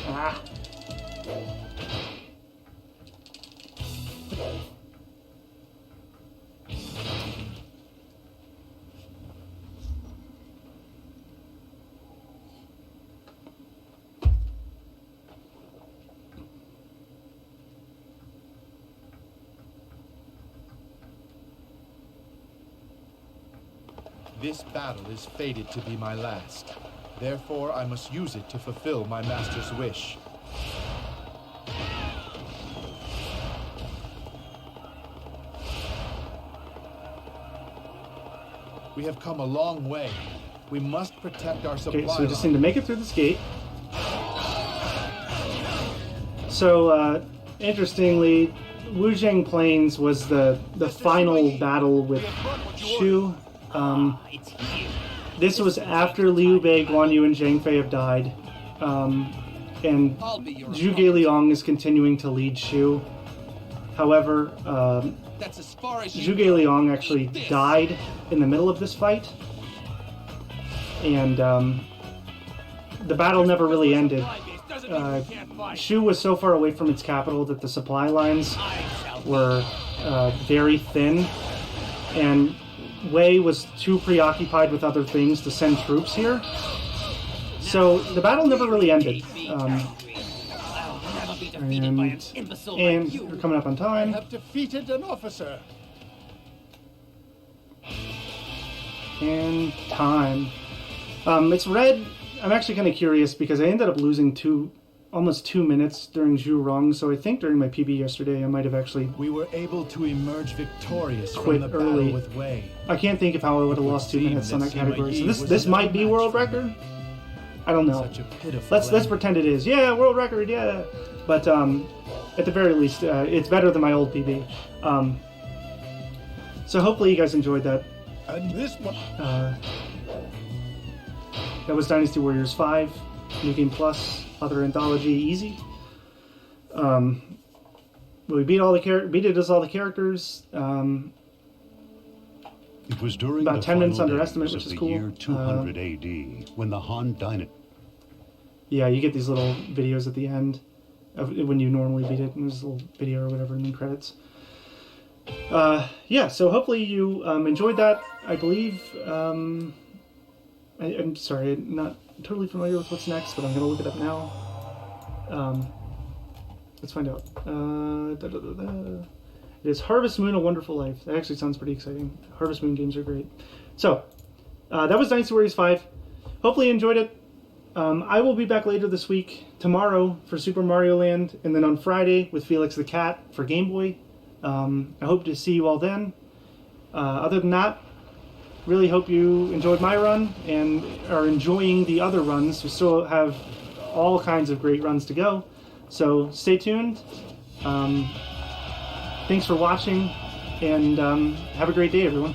This battle is fated to be my last. Therefore, I must use it to fulfill my master's wish. We have come a long way. We must protect our supply. Okay, so we just need to make it through this gate. So, interestingly, Wuzheng Plains was the final battle with Shu. This was after Liu Bei, Guan Yu, and Zhang Fei have died. And Zhuge Liang is continuing to lead Shu. However, Zhuge Liang actually died in the middle of this fight. And the battle never really ended. Shu was so far away from its capital that the supply lines were very thin. And Wei was too preoccupied with other things to send troops here. So the battle never really ended. And we're coming up on time. I have defeated an officer. And time. It's red. I'm actually kind of curious because I ended up losing almost 2 minutes during Zhu Rong, so I think during my PB yesterday I might have actually We were able to emerge victorious quit from the early. battle with Wei. I can't think of how I would have lost 2 minutes on that category. So this might be world record. I don't know. Such a pitiful Let's pretend it is. Yeah, world record. Yeah, but at the very least, it's better than my old PB. So hopefully you guys enjoyed that. And this one. That was Dynasty Warriors 5, New Game Plus, other anthology, easy. We beat all the characters. It was during about the 10 minutes final underestimate, days which of is the cool. year 200 AD, when the Han Dynasty. Yeah, you get these little videos at the end of when you normally beat it, and there's a little video or whatever, and then credits. Yeah, so hopefully you enjoyed that. I believe. I'm sorry, I'm not totally familiar with what's next, but I'm going to look it up now. Let's find out. It is Harvest Moon: A Wonderful Life. That actually sounds pretty exciting. Harvest Moon games are great. So, that was Dynasty Warriors 5. Hopefully you enjoyed it. I will be back later this week, tomorrow for Super Mario Land, and then on Friday with Felix the Cat for Game Boy. I hope to see you all then. Other than that, really hope you enjoyed my run and are enjoying the other runs. We still have all kinds of great runs to go. So stay tuned. Thanks for watching, and have a great day, everyone.